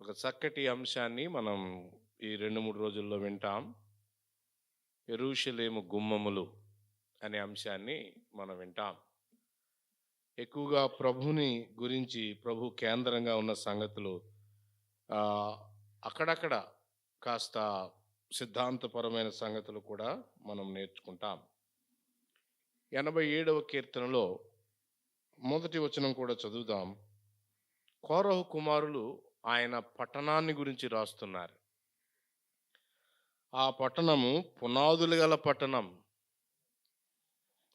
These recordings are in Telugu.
ఒక చక్కటి అంశాన్ని మనం ఈ 2, 3 రోజుల్లో వింటాం. యెరూషలేము గుమ్మములు అనే అంశాన్ని మనం వింటాం. ఎక్కువగా ప్రభుని గురించి, ప్రభు కేంద్రంగా ఉన్న సంగతులు ఆహ్, అక్కడక్కడ కాస్త సిద్ధాంతపరమైన సంగతులు కూడా మనం నేర్చుకుంటాం. 87వ కీర్తనలో మొదటి వచనం కూడా చదువుదాం. కోరహు కుమారులు ఆయన పట్టణాన్ని గురించి రాస్తున్నారు. ఆ పట్టణము పునాదులు గల పట్టణం.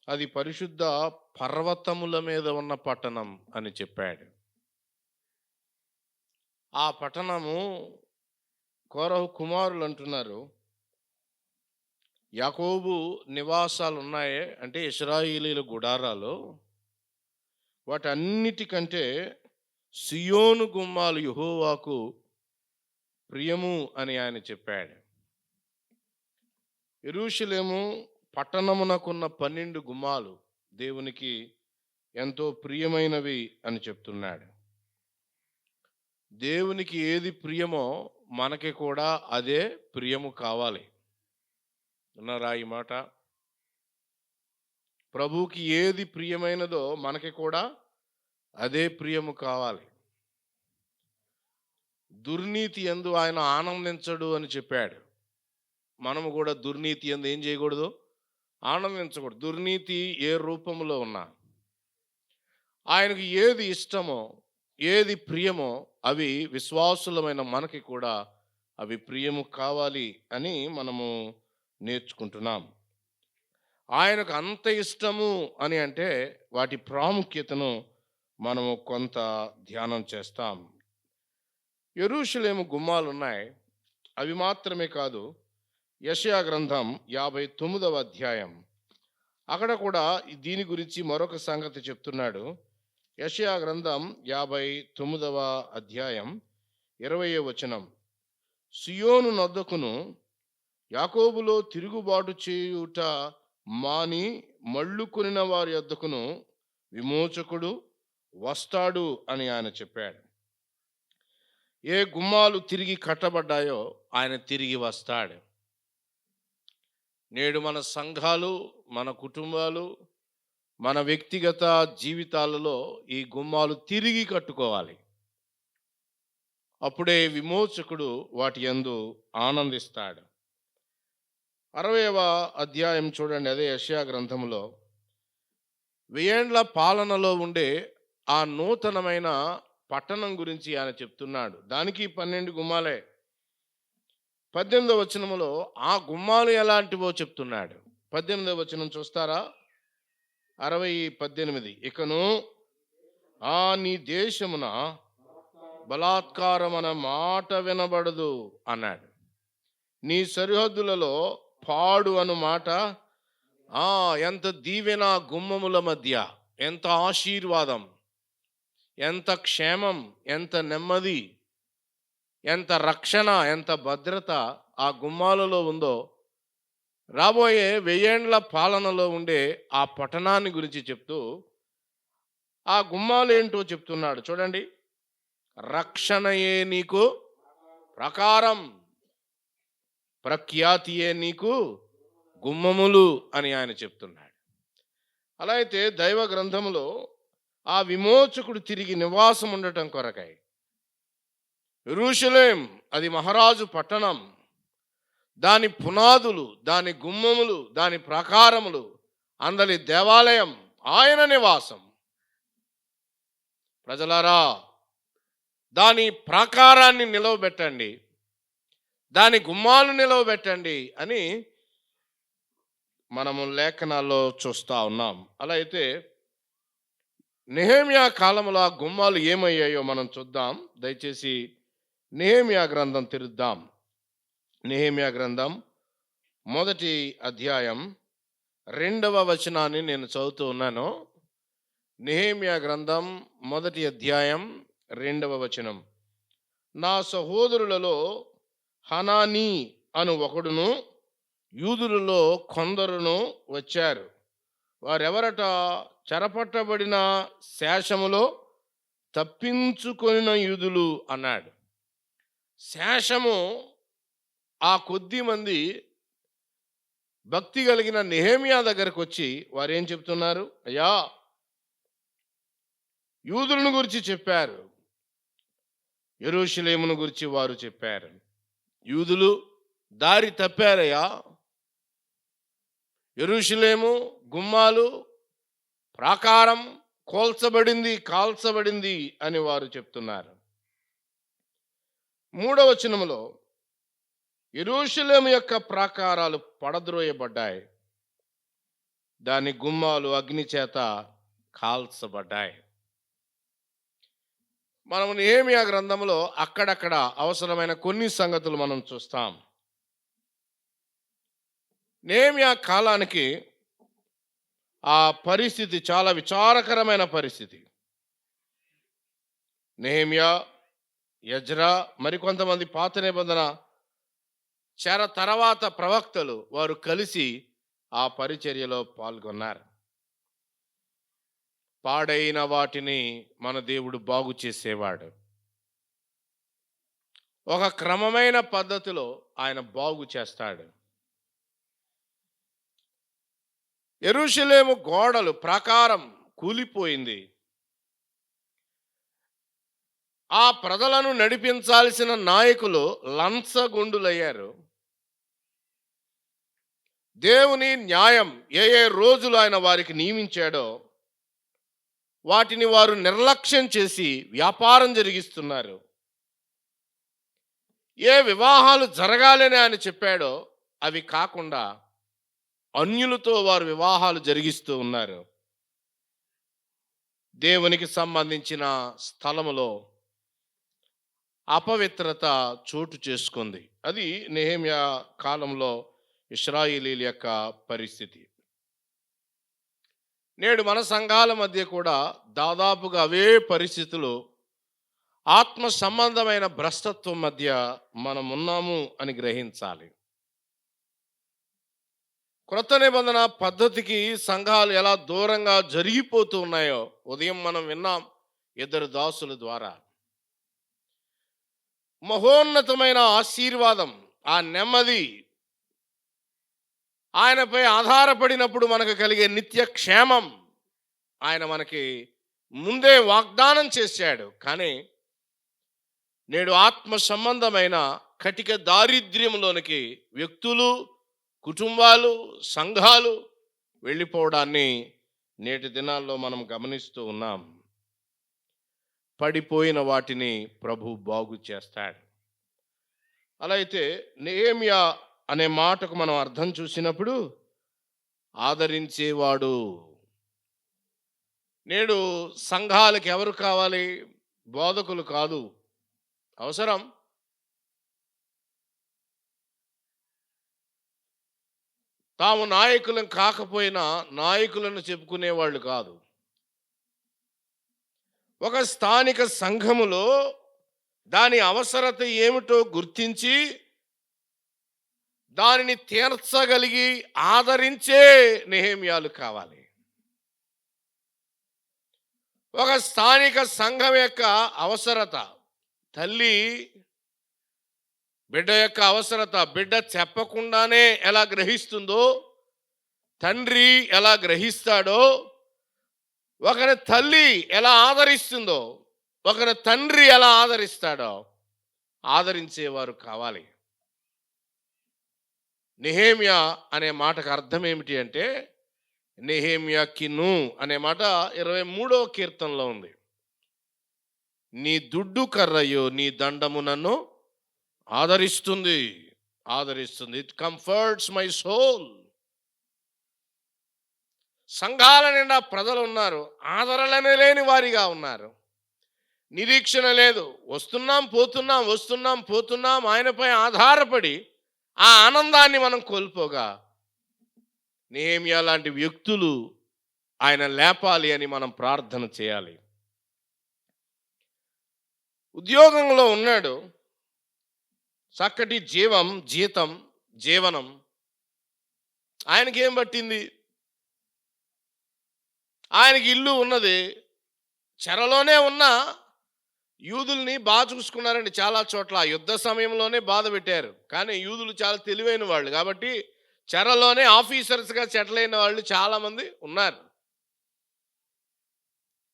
అది పరిశుద్ధ పర్వతముల మీద ఉన్న పట్టణం అని చెప్పాడు. ఆ పట్టణము కోరహు కుమారులు అంటున్నారు. యాకోబు నివాసాలు ఉన్నాయే అంటే ఇశ్రాయేలీయుల గుడారాలు. వాటన్నిటికంటే సియోను గుమ్మాలు యెహోవాకు ప్రియము అని ఆయన చెప్పాడు. యెరూషలేము పట్టణమునకున్న 12 గుమ్మాలు దేవునికి ఎంతో ప్రియమైనవి అని చెప్తున్నాడు. దేవునికి ఏది ప్రియమో మనకి కూడా అదే ప్రియము కావాలి. విన్నారా ఈ మాట? ప్రభువుకి ఏది ప్రియమైనదో మనకి కూడా అదే ప్రియము కావాలి. దుర్నీతి యందు ఆయన ఆనందించడు అని చెప్పాడు. మనము కూడా దుర్నీతి యందు ఏం చేయకూడదు? ఆనందించకూడదు. దుర్నీతి ఏ రూపంలో ఉన్నా ఆయనకు ఏది ఇష్టమో, ఏది ప్రియమో అవి విశ్వాసులమైన మనకి కూడా అవి ప్రియము కావాలి అని మనము నేర్చుకుంటున్నాం. ఆయనకు అంత ఇష్టము అని అంటే వాటి ప్రాముఖ్యతను మనము కొంత ధ్యానం చేస్తాం. యెరూషలేము గుమ్మాలున్నాయి. అవి మాత్రమే కాదు, యెషయా గ్రంథం 59వ అధ్యాయం అక్కడ కూడా దీని గురించి మరొక సంగతి చెప్తున్నాడు. యెషయా గ్రంథం 59వ అధ్యాయం 20వ వచనం. సియోను నొద్దకును యాకోబులో తిరుగుబాటు చేయుట మాని మళ్ళుకొనిన వారి యొద్దకును విమోచకుడు వస్తాడు అని ఆయన చెప్పాడు. ఏ గుమ్మాలు తిరిగి కట్టబడ్డాయో ఆయన తిరిగి వస్తాడు. నేడు మన సంఘాలు, మన కుటుంబాలు, మన వ్యక్తిగత జీవితాలలో ఈ గుమ్మాలు తిరిగి కట్టుకోవాలి. అప్పుడే విమోచకుడు వాటి యందు ఆనందిస్తాడు. 60వ అధ్యాయం చూడండి, అదే యెషయా గ్రంథంలో. వెయ్యేండ్ల పాలనలో ఉండే ఆ నూతనమైన పట్టణం గురించి ఆయన చెప్తున్నాడు. దానికి 12 గుమ్మాలే. 18వ వచనములో ఆ గుమ్మాలు ఎలాంటివో చెప్తున్నాడు. 18వ వచనం చూస్తారా? 60:18. ఇకను నీ దేశమున బలాత్కారం అన్న మాట వినబడదు అన్నాడు. నీ సరిహద్దులలో పాడు అను మాట. ఎంత దీవెన గుమ్మముల మధ్య, ఎంత ఆశీర్వాదం, ఎంత క్షేమం, ఎంత నెమ్మది, ఎంత రక్షణ, ఎంత భద్రత ఆ గుమ్మాలలో ఉందో రాబోయే వెయ్యేండ్ల పాలనలో ఉండే ఆ పట్టణాన్ని గురించి చెప్తూ ఆ గుమ్మాలు ఏంటో చెప్తున్నాడు. చూడండి. రక్షణయే నీకు ప్రకారం, ప్రఖ్యాతియే నీకు గుమ్మములు అని ఆయన చెప్తున్నాడు. అలా అయితే దైవ గ్రంథములో ఆ విమోచకుడు తిరిగి నివాసం ఉండటం కొరకై యెరూషలేం అది మహారాజు పట్టణం, దాని పునాదులు, దాని గుమ్మములు, దాని ప్రాకారములు, అందలి దేవాలయం, ఆయన నివాసం. ప్రజలారా, దాని ప్రాకారాన్ని నిలవబెట్టండి, దాని గుమ్మాలు నిలవబెట్టండి అని మనము లేఖనాల్లో చూస్తూ ఉన్నాం. అలా అయితే నెహెమ్యా కాలంలో ఆ గుమ్మాలు ఏమయ్యాయో మనం చూద్దాం. దయచేసి నెహెమ్యా గ్రంథం తెరుద్దాం. నెహెమ్యా గ్రంథం 1వ అధ్యాయం 2వ వచనాన్ని నేను చదువుతూ ఉన్నాను. నెహెమ్యా గ్రంథం 1వ అధ్యాయం 2వ వచనం. నా సహోదరులలో హనానీ అను ఒకడును యూదులలో కొందరును వచ్చారు. వారెవరట? చెరపట్టబడిన శేషములో తప్పించుకొనిన యూదులు అన్నాడు. శేషము ఆ కొద్ది మంది భక్తి కలిగిన నెహెమ్యా దగ్గరకు వచ్చి వారు ఏం చెప్తున్నారు? అయ్యా, యూదులను గురించి చెప్పారు, యెరూషలేమును గురించి వారు చెప్పారు. యూదులు దారి తప్పారయ్యా, యెరూషలేము గుమ్మాలు ప్రాకారం కాల్చబడింది అని వారు చెప్తున్నారు. 3వ వచనములో యెరూషలేము యొక్క ప్రాకారాలు పడద్రోయబడ్డాయి, దాని గుమ్మాలు అగ్ని చేత కాల్చబడ్డాయి. మనం నెహెమ్యా గ్రంథంలో అక్కడక్కడ అవసరమైన కొన్ని సంగతులు మనం చూస్తాం. నెహెమ్యా కాలానికి ఆ పరిస్థితి చాలా విచారకరమైన పరిస్థితి. నెహెమ్యా, ఎజ్రా, మరికొంతమంది పాత నిబంధన తర్వాత ప్రవక్తలు వారు కలిసి ఆ పరిచర్యలో పాల్గొన్నారు. పాడైన వాటిని మన దేవుడు బాగు చేసేవాడు. ఒక క్రమమైన పద్ధతిలో ఆయన బాగు చేస్తాడు. యెరూషలేము గోడలు ప్రాకారం కూలిపోయింది. ఆ ప్రజలను నడిపించాల్సిన నాయకులు లంచగొండులయ్యారు. దేవుని న్యాయం ఏ రోజులు ఆయన వారికి నియమించాడో వాటిని వారు నిర్లక్ష్యం చేసి వ్యాపారం జరిగిస్తున్నారు. ఏ వివాహాలు జరగాలని ఆయన చెప్పాడో అవి కాకుండా అన్యులతో వారు వివాహాలు జరిగిస్తూ ఉన్నారు. దేవునికి సంబంధించిన స్థలములో అపవిత్రత చోటు చేసుకుంది. అది నెహెమ్యా కాలంలో ఇశ్రాయేలీయుల యొక్క పరిస్థితి. నేడు మన సంఘాల మధ్య కూడా దాదాపుగా అవే పరిస్థితులు, ఆత్మ సంబంధమైన భ్రష్టత్వం మధ్య మనం ఉన్నాము అని గ్రహించాలి. క్రొత్త నిబంధన పద్ధతికి సంఘాలు ఎలా దూరంగా జరిగిపోతూ ఉన్నాయో ఉదయం మనం విన్నాం 2 దాసుల ద్వారా. మహోన్నతమైన ఆశీర్వాదం, ఆ నెమ్మది, ఆయనపై ఆధారపడినప్పుడు మనకు కలిగే నిత్య క్షేమం ఆయన మనకి ముందే వాగ్దానం చేశాడు. కానీ నేడు ఆత్మ సంబంధమైన కటిక దారిద్ర్యంలోనికి వ్యక్తులు, కుటుంబాలు, సంఘాలు వెళ్ళిపోవడాన్ని నేటి దినాల్లో మనం గమనిస్తూ ఉన్నాం. పడిపోయిన వాటిని ప్రభు బాగు చేస్తాడు. అలా అయితే నెహెమ్యా అనే మాటకు మనం అర్థం చూసినప్పుడు ఆదరించేవాడు. నేడు సంఘాలకు ఎవరు కావాలి? బోధకులు కాదు అవసరం. తాము నాయకులను కాకపోయినా నాయకులను చెప్పుకునేవాళ్ళు కాదు. ఒక స్థానిక సంఘములో దాని అవసరత ఏమిటో గుర్తించి దానిని తీర్చగలిగి ఆదరించే నెహెమ్యాలు కావాలి. ఒక స్థానిక సంఘం యొక్క అవసరత, తల్లి బిడ్డ యొక్క అవసరత బిడ్డ చెప్పకుండానే ఎలా గ్రహిస్తుందో, తండ్రి ఎలా గ్రహిస్తాడో, ఒకరి తల్లి ఎలా ఆదరిస్తుందో, ఒకరి తండ్రి ఎలా ఆదరిస్తాడో ఆదరించేవారు కావాలి. నెహెమ్యా అనే మాటకు అర్థం ఏమిటి అంటే, నెహెమ్యాకిను అనే మాట 23వ కీర్తనలో ఉంది. నీ దుడ్డు కర్రయో నీ దండము నన్ను ఆదరిస్తుంది. It comforts my soul. సంఘాల నిండా ప్రజలు ఉన్నారు, ఆదరణనే లేని వారిగా ఉన్నారు. నిరీక్షణ లేదు, వస్తున్నాం పోతున్నాం ఆయనపై ఆధారపడి ఆ ఆనందాన్ని మనం కోల్పోగా నెహెమ్యా లాంటి వ్యక్తులు ఆయన లేపాలి అని మనం ప్రార్థన చేయాలి. ఉద్యోగంలో ఉన్నాడు, చక్కటి జీవనం ఆయనకేం పట్టింది? ఆయనకి ఇల్లు ఉన్నది, చెరలోనే ఉన్నా యూదుల్ని బాగా చూసుకున్నారండి చాలా చోట్ల. ఆ యుద్ధ సమయంలోనే బాధ పెట్టారు. కానీ యూదులు చాలా తెలివైన వాళ్ళు కాబట్టి చెరలోనే ఆఫీసర్స్‌గా సెటిల్ అయిన వాళ్ళు చాలామంది ఉన్నారు.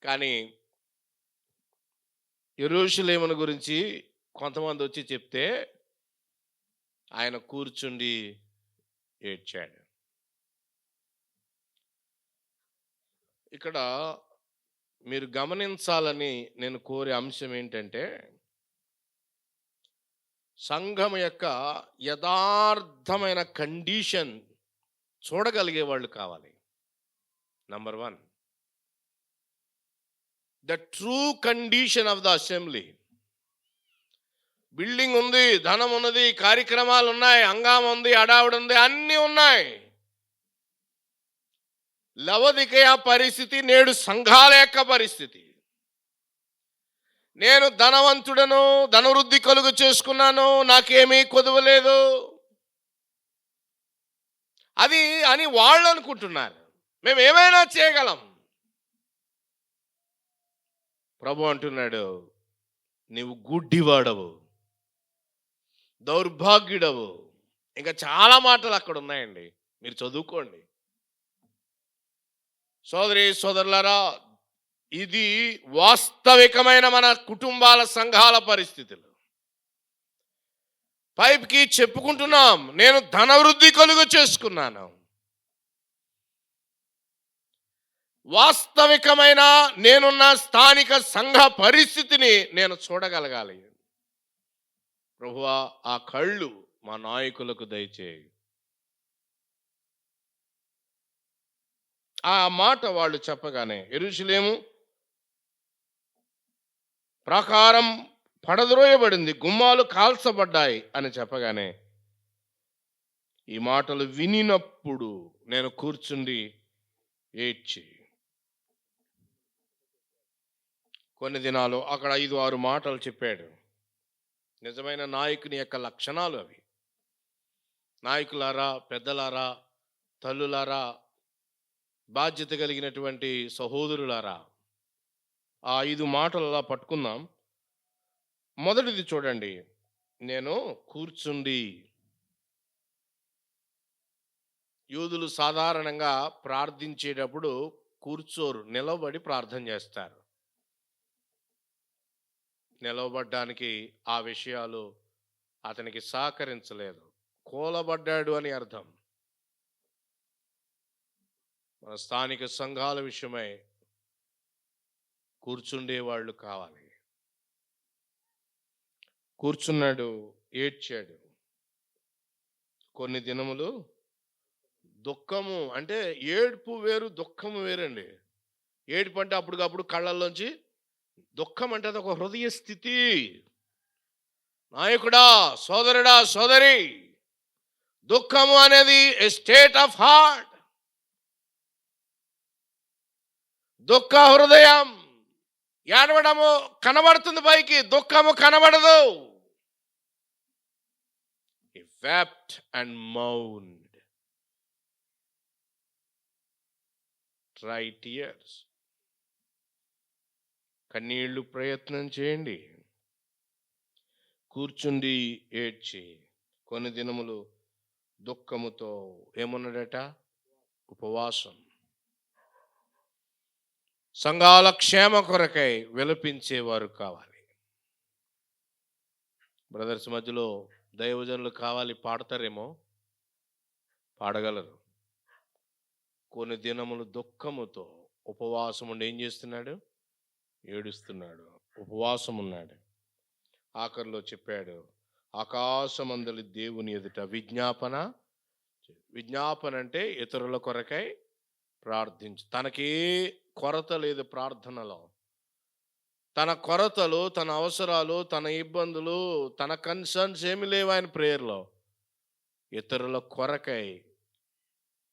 కానీ యెరూషలేమును గురించి కొంతమందొచ్చి చెప్తే ఆయన కూర్చుండి ఏడ్చాడు. ఇక్కడ మీరు గమనించాలని నేను కోరే అంశం ఏంటంటే, సంఘం యొక్క యథార్థమైన కండిషన్ చూడగలిగే వాళ్ళు కావాలి. Number 1, the true condition of the assembly. Building ఉంది, ధనం ఉన్నది, కార్యక్రమాలు ఉన్నాయి, హంగామా ఉంది, హడావుడి ఉంది, అన్నీ ఉన్నాయి. లవొదికయ పరిస్థితి నేడు సంఘాల యొక్క పరిస్థితి. నేను ధనవంతుడను, ధనవృద్ధి కలుగు చేసుకున్నాను, నాకేమీ కొదవలేదు అది అని వాళ్ళు అనుకుంటున్నారు. మేము ఏమైనా చేయగలం. ప్రభు అంటున్నాడు, నీవు గుడ్డివాడవు, దౌర్భాగ్యుడవు. ఇంకా చాలా మాటలు అక్కడ ఉన్నాయండి, మీరు చదువుకోండి. సోదరి సోదరులారా, ఇది వాస్తవికమైన మన కుటుంబాల సంఘాల పరిస్థితులు. పైకి చెప్పుకుంటున్నాం, నేను ధనవృద్ధి కలుగు చేసుకున్నాను. వాస్తవికమైన నేనున్న స్థానిక సంఘ పరిస్థితిని నేను చూడగలగాలి. ప్రభువా, ఆ కళ్ళు మా నాయకులకు దయచేయి. ఆ మాట వాళ్ళు చెప్పగానే యెరూషలేము ప్రాకారం పడద్రోయబడింది, గుమ్మాలు కాల్చబడ్డాయి అని చెప్పగానే ఈ మాటలు వినినప్పుడు నేను కూర్చుండి ఏడ్చి, కొన్ని దినాలు అక్కడ 5-6 మాటలు చెప్పాడు. నిజమైన నాయకుని యొక్క లక్షణాలు అవి. నాయకులారా, పెద్దలారా, తల్లులారా, బాధ్యత కలిగినటువంటి సహోదరులారా, ఆ 5 మాటలు అలా పట్టుకుందాం. మొదటిది చూడండి, నేను కూర్చుండి. యూదులు సాధారణంగా ప్రార్థించేటప్పుడు కూర్చోరు, నిలబడి ప్రార్థన చేస్తారు. నిలవబడ్డానికి ఆ విషయాలు అతనికి సహకరించలేదు. కూలబడ్డాడు అని అర్థం. మన స్థానిక సంఘాల విషయమై కూర్చుండేవాళ్ళు కావాలి. కూర్చున్నాడు, ఏడ్చాడు. కొన్ని దినములు దుఃఖము అంటే ఏడుపు వేరు, దుఃఖము వేరండి. ఏడుపు అంటే అప్పటికప్పుడు కళ్ళల్లోంచి, దుఃఖం అంటే అది ఒక హృదయ స్థితి. నాయకుడా, సోదరుడా, సోదరి, దుఃఖము అనేది ఏ స్టేట్ ఆఫ్ హార్ట్. దుఃఖ హృదయం. ఏడవడము కనబడుతుంది పైకి, దుఃఖము కనబడదు. He wept and mourned. Dry tears. కన్నీళ్లు ప్రయత్నం చేయండి. కూర్చుండి ఏడ్చి కొన్ని దినములు దుఃఖముతో ఏమన్నాడట? ఉపవాసం. సంఘాల క్షేమ కొరకై విలపించేవారు కావాలి. బ్రదర్స్ మధ్యలో దైవజనులు కావాలి, పాడతారేమో, పాడగలరు. కొన్ని దినములు దుఃఖముతో ఉపవాసం ఉండి ఏం చేస్తున్నాడు? ఏడుస్తున్నాడు, ఉపవాసం ఉన్నాడు. ఆఖరిలో చెప్పాడు, ఆకాశమందలి దేవుని ఎదుట విజ్ఞాపన. విజ్ఞాపన అంటే ఇతరుల కొరకై ప్రార్థించు. తనకే కొరత లేదు ప్రార్థనలో. తన కొరతలు, తన అవసరాలు, తన ఇబ్బందులు, తన కన్సర్న్స్ ఏమి లేవు ఆయన ప్రేయర్లో. ఇతరుల కొరకై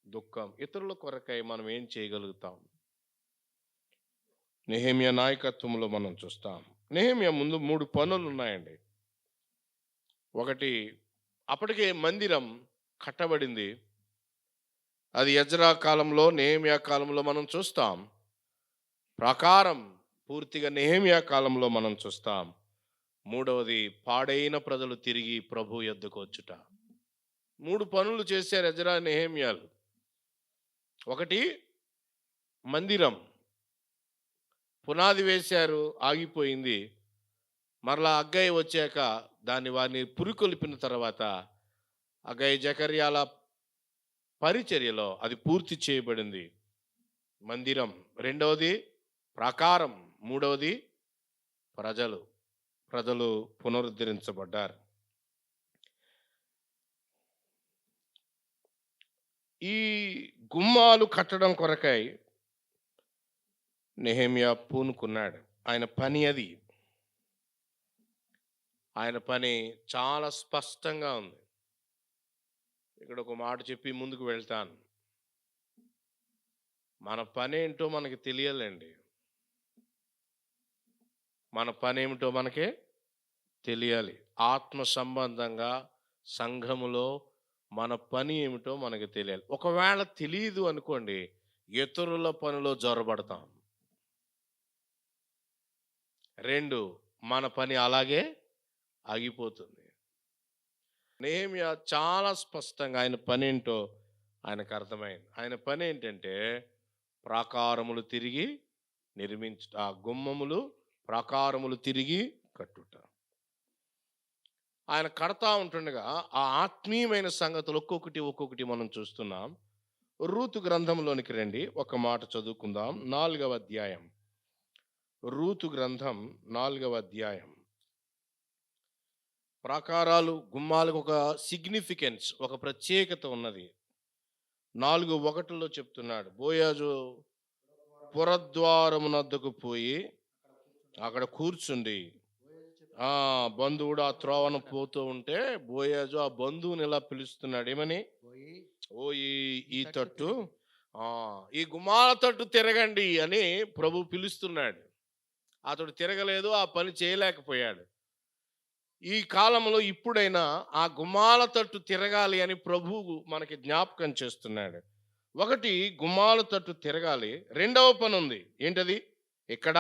దుఃఖం. ఇతరుల కొరకై మనం ఏం చేయగలుగుతాం? నెహెమ్యా నాయకత్వంలో మనం చూస్తాం. నెహెమ్యా ముందు 3 పనులు ఉన్నాయండి. ఒకటి, అప్పటికే మందిరం కట్టబడింది. అది ఎజ్రా కాలంలో, నెహెమ్యా కాలంలో మనం చూస్తాం. ప్రాకారం పూర్తిగా నెహెమ్యా కాలంలో మనం చూస్తాం. మూడవది పాడైన ప్రజలు తిరిగి ప్రభు యొద్దకు వచ్చుట. 3 పనులు చేశారు ఎజ్రా, నెహెమ్యాలు. ఒకటి, మందిరం పునాది వేశారు, ఆగిపోయింది. మరలా హగ్గయి వచ్చాక వారిని పురికొల్పిన తర్వాత హగ్గయి జకర్యాల పరిచర్యలో అది పూర్తి చేయబడింది, మందిరం. రెండవది ప్రాకారం. మూడవది ప్రజలు పునరుద్ధరించబడ్డారు. ఈ గుమ్మాలు కట్టడం కొరకై నెహెమ్యా పూనుకున్నాడు. ఆయన పని అది. ఆయన పని చాలా స్పష్టంగా ఉంది. ఇక్కడ ఒక మాట చెప్పి ముందుకు వెళ్తాను. మన పని ఏంటో మనకి తెలియాలండి. మన పని ఏమిటో మనకే తెలియాలి. ఆత్మ సంబంధంగా సంఘములో మన పని ఏమిటో మనకి తెలియాలి. ఒకవేళ తెలియదు అనుకోండి, ఇతరుల పనిలో జొరబడతాం. 2, మన పని అలాగే ఆగిపోతుంది. నెహెమ్యా చాలా స్పష్టంగా ఆయన పని ఏంటో ఆయనకు అర్థమైంది. ఆయన పని ఏంటంటే ప్రాకారములు తిరిగి నిర్మించుట, గుమ్మములు ప్రాకారములు తిరిగి కట్టుట. ఆయన కడతా ఉంటుండగా ఆ ఆత్మీయమైన సంగతులు ఒక్కొక్కటి మనం చూస్తున్నాం. రూతు గ్రంథంలోనికి రండి, ఒక మాట చదువుకుందాం. 4వ అధ్యాయం, రూతు గ్రంథం 4వ అధ్యాయం. ప్రాకారాలు, గుమ్మాలకు ఒక సిగ్నిఫికెన్స్, ఒక ప్రత్యేకత ఉన్నది. 4:1 చెప్తున్నాడు, బోయాజు పురద్వారమునద్దకు పోయి అక్కడ కూర్చుండి, బంధువుడు ఆ త్రోవను పోతూ ఉంటే బోయాజు ఆ బంధువుని ఇలా పిలుస్తున్నాడు. ఏమని? ఓ ఈ తట్టు, ఈ గుమ్మాల తట్టు తిరగండి అని ప్రభు పిలుస్తున్నాడు. అతడు తిరగలేదు, ఆ పని చేయలేకపోయాడు. ఈ కాలంలో ఇప్పుడైనా ఆ గుమ్మాల తట్టు తిరగాలి అని ప్రభువు మనకి జ్ఞాపకం చేస్తున్నాడు. ఒకటి, గుమ్మాల తట్టు తిరగాలి. రెండవ పని ఉంది. ఏంటది? ఇక్కడ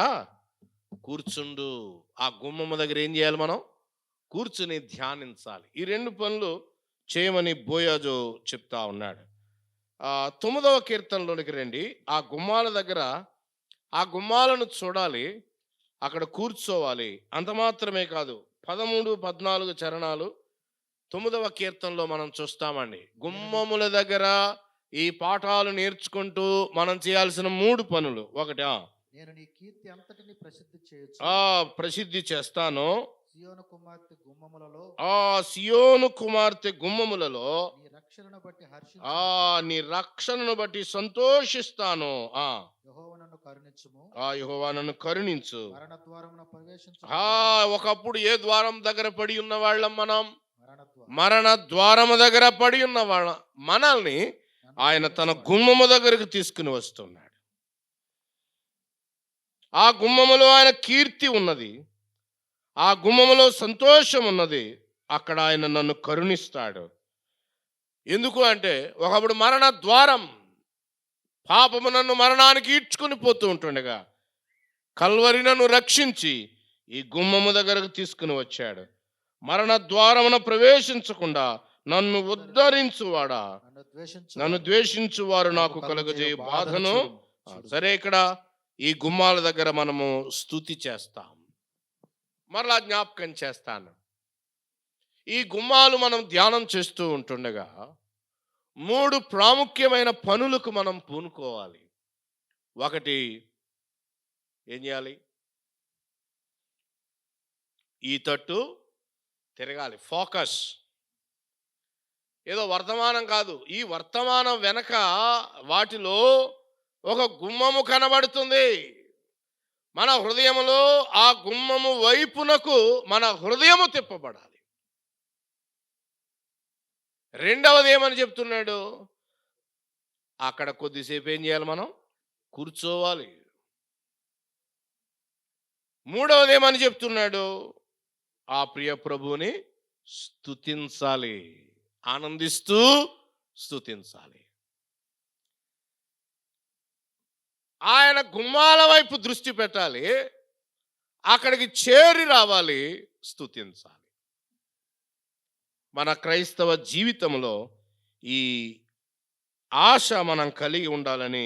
కూర్చుండు. ఆ గుమ్మము దగ్గర ఏం చేయాలి? మనం కూర్చుని ధ్యానించాలి. ఈ 2 పనులు చేయమని బోయాజు చెప్తా ఉన్నాడు. 9వ కీర్తనలోనికి రండి. ఆ గుమ్మాల దగ్గర ఆ గుమ్మాలను చూడాలి, అక్కడ కూర్చోవాలి. అంత మాత్రమే కాదు, 13, 14 చరణాలు 9వ కీర్తనలో మనం చూస్తామండి. గుమ్మముల దగ్గర ఈ పాఠాలు నేర్చుకుంటూ మనం చేయాల్సిన 3 పనులు. ఒకటి, నేను నీ కీర్తి అంతటిని ప్రసిద్ధి చేస్తాను. సియోను కుమార్తె గుమ్మములలో, సియోను కుమార్తె గుమ్మములలో నీ రక్షణను బట్టి సంతోషిస్తాను. యెహోవా నన్ను కరుణించు. ఒకప్పుడు ఏ ద్వారం దగ్గర పడి ఉన్న వాళ్ళం మనం? మరణ ద్వారము దగ్గర పడి ఉన్న వాళ్ళ మనల్ని ఆయన తన గుమ్మము దగ్గరకు తీసుకుని వస్తున్నాడు. ఆ గుమ్మములో ఆయన కీర్తి ఉన్నది, ఆ గుమ్మములో సంతోషం ఉన్నది. అక్కడ ఆయన నన్ను కరుణిస్తాడు. ఎందుకు అంటే, ఒకప్పుడు మరణ ద్వారం, పాపము నన్ను మరణానికి ఈడ్చుకుని పోతూ ఉంటుండగా కల్వరి నన్ను రక్షించి ఈ గుమ్మము దగ్గరకు తీసుకుని వచ్చాడు. మరణ ద్వారమున ప్రవేశించకుండా నన్ను ఉద్ధరించువాడా, నన్ను ద్వేషించువారు నాకు కలుగజేయు బాధను. సరే, ఇక్కడ ఈ గుమ్మాల దగ్గర మనము స్తుతి చేస్తాం. మరలా జ్ఞాపకం చేస్తాను, ఈ గుమ్మాలు మనం ధ్యానం చేస్తూ ఉంటుండగా 3 ప్రాముఖ్యమైన పనులకు మనం పూనుకోవాలి. ఒకటి, ఏం చేయాలి? ఈ తట్టు తిరగాలి. ఫోకస్. ఏదో వర్తమానం కాదు, ఈ వర్తమానం వెనక వాటిలో ఒక గుమ్మము కనబడుతుంది. మన హృదయములో ఆ గుమ్మము వైపునకు మన హృదయము తిప్పబడాలి. రెండవది ఏమని చెప్తున్నాడు? అక్కడ కొద్దిసేపు ఏం చేయాలి? మనం కూర్చోవాలి. మూడవది ఏమని చెప్తున్నాడు? ఆ ప్రియ ప్రభువుని స్తుతించాలి, ఆనందిస్తూ స్తుతించాలి. ఆయన గుమ్మాల వైపు దృష్టి పెట్టాలి, అక్కడికి చేరి రావాలి, స్తుతించాలి. మన క్రైస్తవ జీవితంలో ఈ ఆశ మనం కలిగి ఉండాలని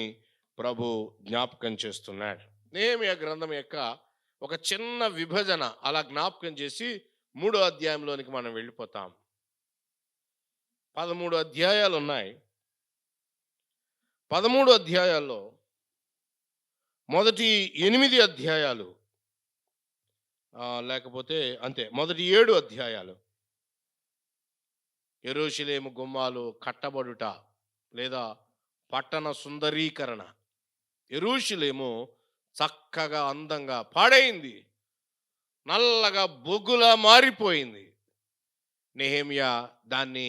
ప్రభు జ్ఞాపకం చేస్తున్నాడు. నెహెమ్యా గ్రంథం యొక్క ఒక చిన్న విభజన అలా జ్ఞాపకం చేసి 3వ అధ్యాయంలోనికి మనం వెళ్ళిపోతాం. 13 అధ్యాయాలు ఉన్నాయి. 13 అధ్యాయాల్లో మొదటి 8 అధ్యాయాలు లేకపోతే అంతే, మొదటి 7 అధ్యాయాలు యెరూషలేము గుమ్మాలు కట్టబడుట లేదా పట్టణ సుందరీకరణ. యెరూషలేము చక్కగా అందంగా పాడైంది, నల్లగా బొగ్గులా మారిపోయింది. నెహెమ్యా దాన్ని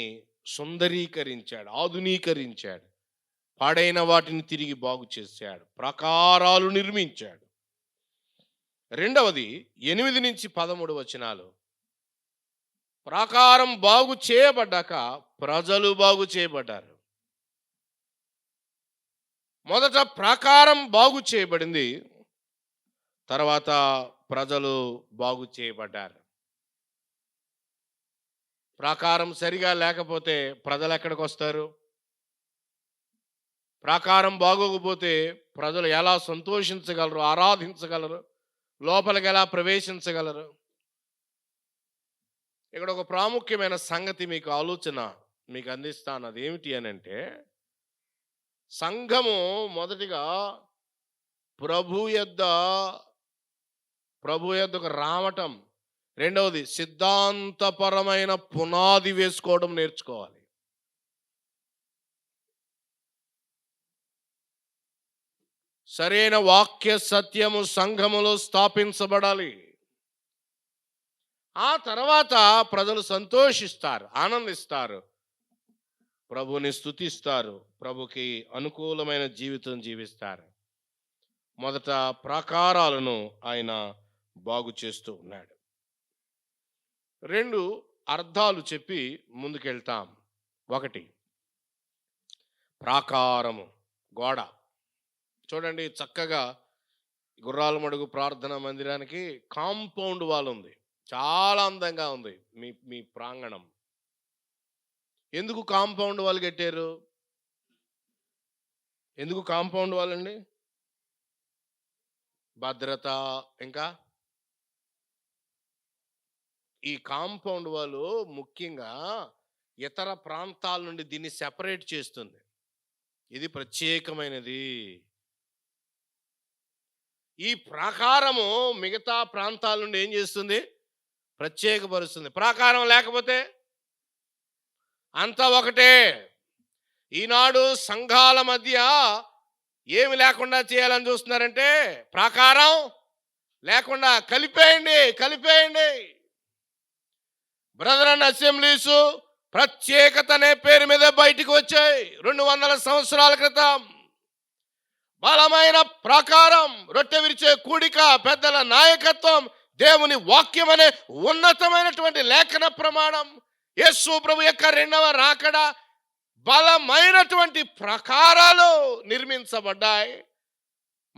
సుందరీకరించాడు, ఆధునీకరించాడు, పాడైన వాటిని తిరిగి బాగు చేశాడు, ప్రాకారాలు నిర్మించాడు. రెండవది 8 నుంచి 13 వచనాలు. ప్రాకారం బాగు చేయబడ్డాక ప్రజలు బాగు చేయబడ్డారు. మొదట ప్రాకారం బాగు చేయబడింది, తర్వాత ప్రజలు బాగు చేయబడ్డారు. ప్రాకారం సరిగా లేకపోతే ప్రజలు ఎక్కడికి వస్తారు? ప్రాకారం బాగోకపోతే ప్రజలు ఎలా సంతోషించగలరు, ఆరాధించగలరు, లోపలికి ఎలా ప్రవేశించగలరు? ఇక్కడ ఒక ప్రాముఖ్యమైన సంగతి మీకు ఆలోచన మీకు అందిస్తాను. అదేమిటి అని అంటే, సంఘము మొదటిగా ప్రభు యొద్దకు రావటం, రెండవది సిద్ధాంతపరమైన పునాది వేసుకోవడం నేర్చుకోవాలి. సరైన వాక్య సత్యము సంఘములో స్థాపించబడాలి. ఆ తర్వాత ప్రజలు సంతోషిస్తారు, ఆనందిస్తారు, ప్రభుని స్తుతిస్తారు, ప్రభుకి అనుకూలమైన జీవితం జీవిస్తారు. మొదట ప్రాకారాలను ఆయన బాగు చేస్తూ ఉన్నాడు. 2 అర్థాలు చెప్పి ముందుకెళ్తాం. 1, ప్రాకారము గోడ. చూడండి, చక్కగా గుర్రాల మడుగు ప్రార్థనా మందిరానికి కాంపౌండ్ వాల్ ఉంది, చాలా అందంగా ఉంది మీ ప్రాంగణం. ఎందుకు కాంపౌండ్ వాల్ కట్టారు? ఎందుకు కాంపౌండ్ వాల్ అండి? భద్రత. ఇంకా ఈ కాంపౌండ్ వాల్ ముఖ్యంగా ఇతర ప్రాంతాల నుండి దీన్ని సెపరేట్ చేస్తుంది. ఇది ప్రత్యేకమైనది. ఈ ప్రాకారము మిగతా ప్రాంతాల నుండి ఏం చేస్తుంది? ప్రత్యేకపరుస్తుంది. ప్రాకారం లేకపోతే అంతా ఒకటే. ఈనాడు సంఘాల మధ్య ఏమి లేకుండా చేయాలని చూస్తున్నారంటే, ప్రాకారం లేకుండా కలిపేయండి. బ్రదర్ అండ్ అసెంబ్లీస్ ప్రత్యేకత అనే పేరు మీద బయటికి వచ్చాయి 200 సంవత్సరాల క్రితం. బలమైన ప్రాకారం, రొట్టె విరిచే కూడిక, పెద్దల నాయకత్వం, దేవుని వాక్యం అనే ఉన్నతమైనటువంటి లేఖన ప్రమాణం, యేసు ప్రభు యొక్క 2వ రాకడ, బలమైనటువంటి ప్రాకారాలు నిర్మించబడ్డాయి.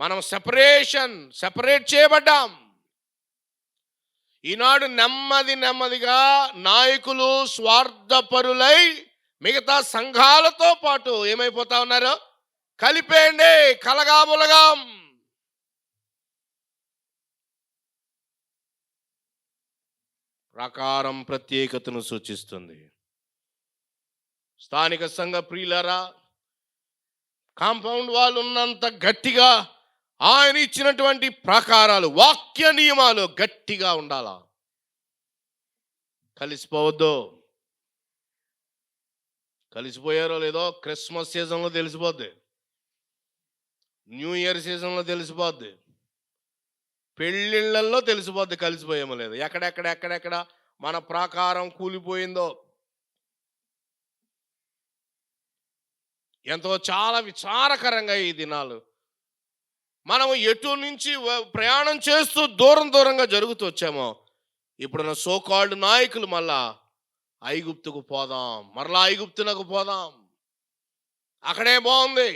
మనం సెపరేట్ చేయబడ్డాం. ఈనాడు నెమ్మదిగా నాయకులు స్వార్థపరులై మిగతా సంఘాలతో పాటు ఏమైపోతా ఉన్నారు? కలిపేయండి, కలగాములగాం. ప్రాకారం ప్రత్యేకతను సూచిస్తుంది. స్థానిక సంఘ ప్రియులారా, కాంపౌండ్ వాల్ ఉన్నంత గట్టిగా ఆయన ఇచ్చినటువంటి ప్రాకారాలు, వాక్య నియమాలు గట్టిగా ఉండాలా. కలిసిపోవద్దు. కలిసిపోయారో లేదో క్రిస్మస్ సీజన్లో తెలిసిపోద్ది, న్యూ ఇయర్ సీజన్లో తెలిసిపోద్ది, పెళ్ళిళ్ళల్లో తెలిసిపోద్ది కలిసిపోయేమో లేదు. ఎక్కడెక్కడ మన ప్రాకారం కూలిపోయిందో. ఎంతో చాలా విచారకరంగా ఈ దినాలు మనము ఎటు నుంచి ప్రయాణం చేస్తూ దూరంగా జరుగుతూ వచ్చామో, ఇప్పుడున్న సోకాల్డ్ నాయకులు మరలా ఐగుప్తుకు పోదాం, మరలా ఐగుప్తునకు పోదాం, అక్కడే బాగుంది.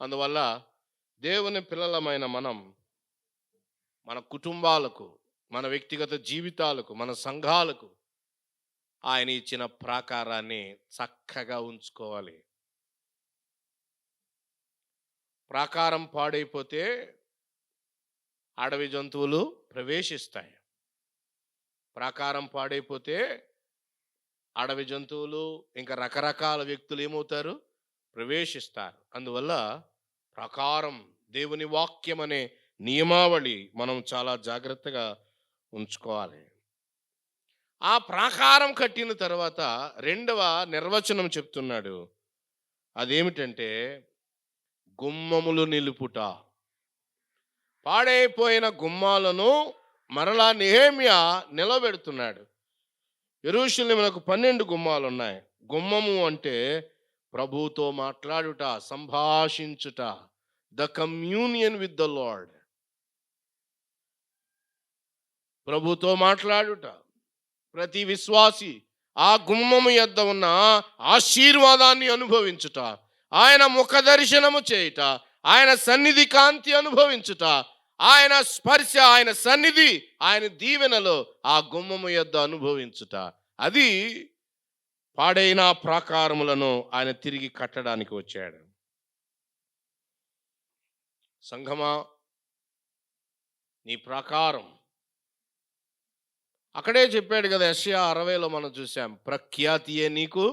అందువల్ల దేవుని పిల్లలమైన మనం మన కుటుంబాలకు, మన వ్యక్తిగత జీవితాలకు, మన సంఘాలకు ఆయన ఇచ్చిన ప్రాకారాన్ని చక్కగా ఉంచుకోవాలి. ప్రాకారం పాడైపోతే అడవి జంతువులు ప్రవేశిస్తాయి. ప్రాకారం పాడైపోతే అడవి జంతువులు ఇంకా రకరకాల వ్యక్తులు ఏమవుతారు? ప్రవేశిస్తారు. అందువల్ల ప్రాకారం, దేవుని వాక్యం అనే నియమావళి మనం చాలా జాగ్రత్తగా ఉంచుకోవాలి. ఆ ప్రాకారం కట్టిన తర్వాత రెండవ నిర్వచనం చెప్తున్నాడు. అదేమిటంటే గుమ్మములు నిలుపుట. పాడైపోయిన గుమ్మాలను మరలా నెహెమ్యా నిలబెడుతున్నాడు. యెరూషలేమునకు 12 గుమ్మాలు ఉన్నాయి. గుమ్మము అంటే ప్రభువుతో మాట్లాడుట, సంభాషించుట, the communion with the lord. ప్రభుతో మాట్లాడుట. ప్రతి విశ్వాసి ఆ గుమ్మము యొద్ద ఉన్న ఆశీర్వాదాన్ని అనుభవించుట, ఆయన ముఖ దర్శనము చేయుట, ఆయన సన్నిధి కాంతి అనుభవించుట, ఆయన స్పర్శ, ఆయన సన్నిధి, ఆయన దీవెనలో ఆ గుమ్మము యొద్ద అనుభవించుట. అది పాడైన ప్రాకారములను ఆయన తిరిగి కట్టడానికి వచ్చాడు. సంఘమా, నీ ప్రాకారం అక్కడే చెప్పాడు కదా, యెషయా 60లో మనం చూసాం, ప్రఖ్యాతియే నీకు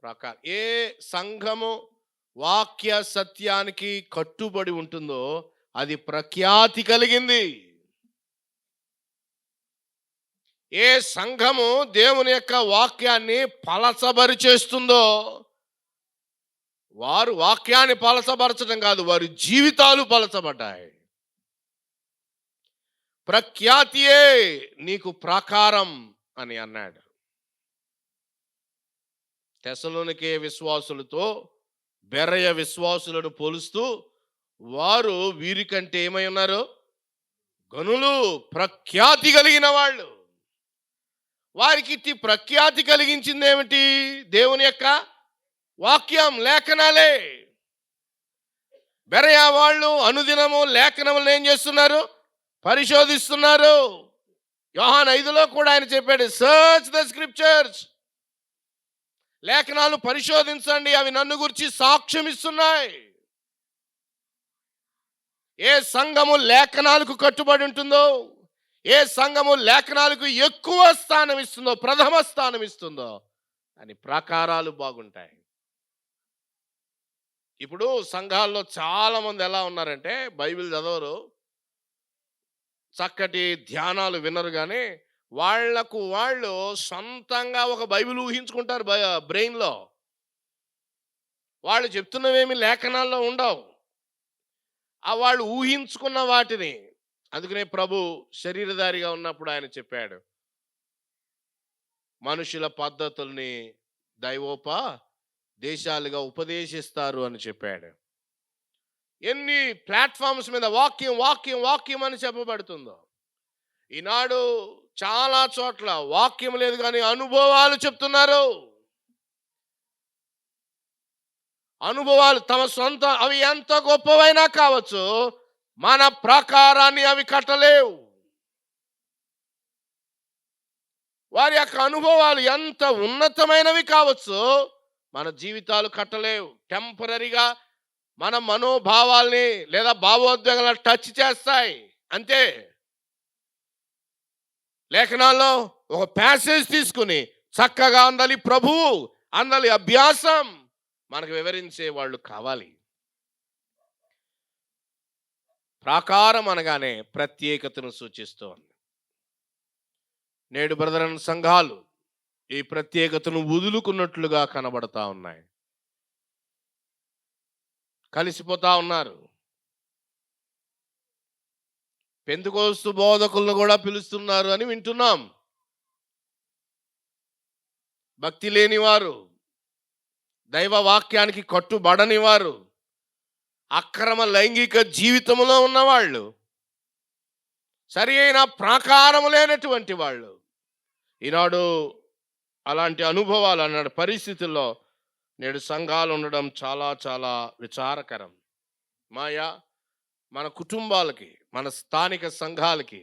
ప్రాకారం. ఏ సంఘము వాక్య సత్యానికి కట్టుబడి ఉంటుందో అది ప్రఖ్యాతి కలిగింది. ఏ సంఘము దేవుని యొక్క వాక్యాన్ని పలచబరి చేస్తుందో, వారు వాక్యాన్ని పలచబరచడం కాదు, వారి జీవితాలు పలచబడ్డాయి. ప్రఖ్యాతియే నీకు ప్రాకారం అని అన్నాడు. తెస్సలోనికే విశ్వాసులతో బెరయ విశ్వాసులను పోలుస్తూ, వారు వీరికంటే ఏమై ఉన్నారు? గనులు, ప్రఖ్యాతి కలిగిన వాళ్ళు. వారికి ఇట్టి ప్రఖ్యాతి కలిగించింది ఏమిటి? దేవుని యొక్క వాక్యం, లేఖనాలే. బెరయ వాళ్ళు అనుదినము లేఖనములను ఏం చేస్తున్నారు? పరిశోధిస్తున్నారు. యోహాను 5లో కూడా ఆయన చెప్పాడు, సర్చ్ ద స్క్రిప్చర్స్. లేఖనాలు పరిశోధించండి, అవి నన్ను గురించి సాక్ష్యం ఇస్తున్నాయి. ఏ సంఘము లేఖనాలకు కట్టుబడి ఉంటుందో, ఏ సంఘము లేఖనాలకు ఎక్కువ స్థానం ఇస్తుందో, ప్రథమ స్థానం ఇస్తుందో, అని ప్రాకారాలు బాగుంటాయి. ఇప్పుడు సంఘాల్లో చాలా మంది ఎలా ఉన్నారంటే, బైబిల్ చదవరు, చక్కటి ధ్యానాలు వినరు, కానీ వాళ్లకు వాళ్ళు సొంతంగా ఒక బైబిల్ ఊహించుకుంటారు బ్రెయిన్లో. వాళ్ళు చెప్తున్నవేమి లేఖనాల్లో ఉండవు, ఆ వాళ్ళు ఊహించుకున్న వాటిని. అందుకనే ప్రభు శరీరధారిగా ఉన్నప్పుడు ఆయన చెప్పాడు, మనుషుల పద్ధతుల్ని దేశాలుగా ఉపదేశిస్తారు అని చెప్పాడు. ఎన్ని ప్లాట్ఫామ్స్ మీద వాక్యం వాక్యం వాక్యం అని చెప్పబడుతుందో. ఈనాడు చాలా చోట్ల వాక్యం లేదు కానీ అనుభవాలు చెప్తున్నారు. అనుభవాలు తమ సొంత, అవి ఎంత గొప్పవైనా కావచ్చు, మన ప్రాకారాన్ని అవి కట్టలేవు. వారి యొక్క అనుభవాలు ఎంత ఉన్నతమైనవి కావచ్చు, మన జీవితాలు కట్టలేవు. టెంపరీగా మన మనోభావాల్ని లేదా భావోద్వేగాలను టచ్ చేస్తాయి అంతే. లేఖనాల్లో ఒక ప్యాసేజ్ తీసుకుని చక్కగా అందాలి ప్రభువు, అందాలి అభ్యాసం, మనకు వివరించే వాళ్ళు కావాలి. ప్రాకారం అనగానే ప్రత్యేకతను సూచిస్తోంది. నేడు బ్రదరన్ సంఘాలు ఈ ప్రత్యేకతను వదులుకున్నట్లుగా కనబడతా ఉన్నాయి, కలిసిపోతా ఉన్నారు. పెంతెకోస్తు బోధకులను కూడా పిలుస్తున్నారు అని వింటున్నాం. భక్తి లేనివారు, దైవ వాక్యానికి కట్టుబడని వారు, అక్రమ లైంగిక జీవితంలో ఉన్నవాళ్ళు, సరి అయిన ప్రాకారం లేనటువంటి వాళ్ళు ఈనాడు అలాంటి అనుభవాలు అన్నాడు పరిస్థితుల్లో నేడు సంఘాలు ఉండడం చాలా చాలా విచారకరం. మాయా మన కుటుంబాలకి, మన స్థానిక సంఘాలకి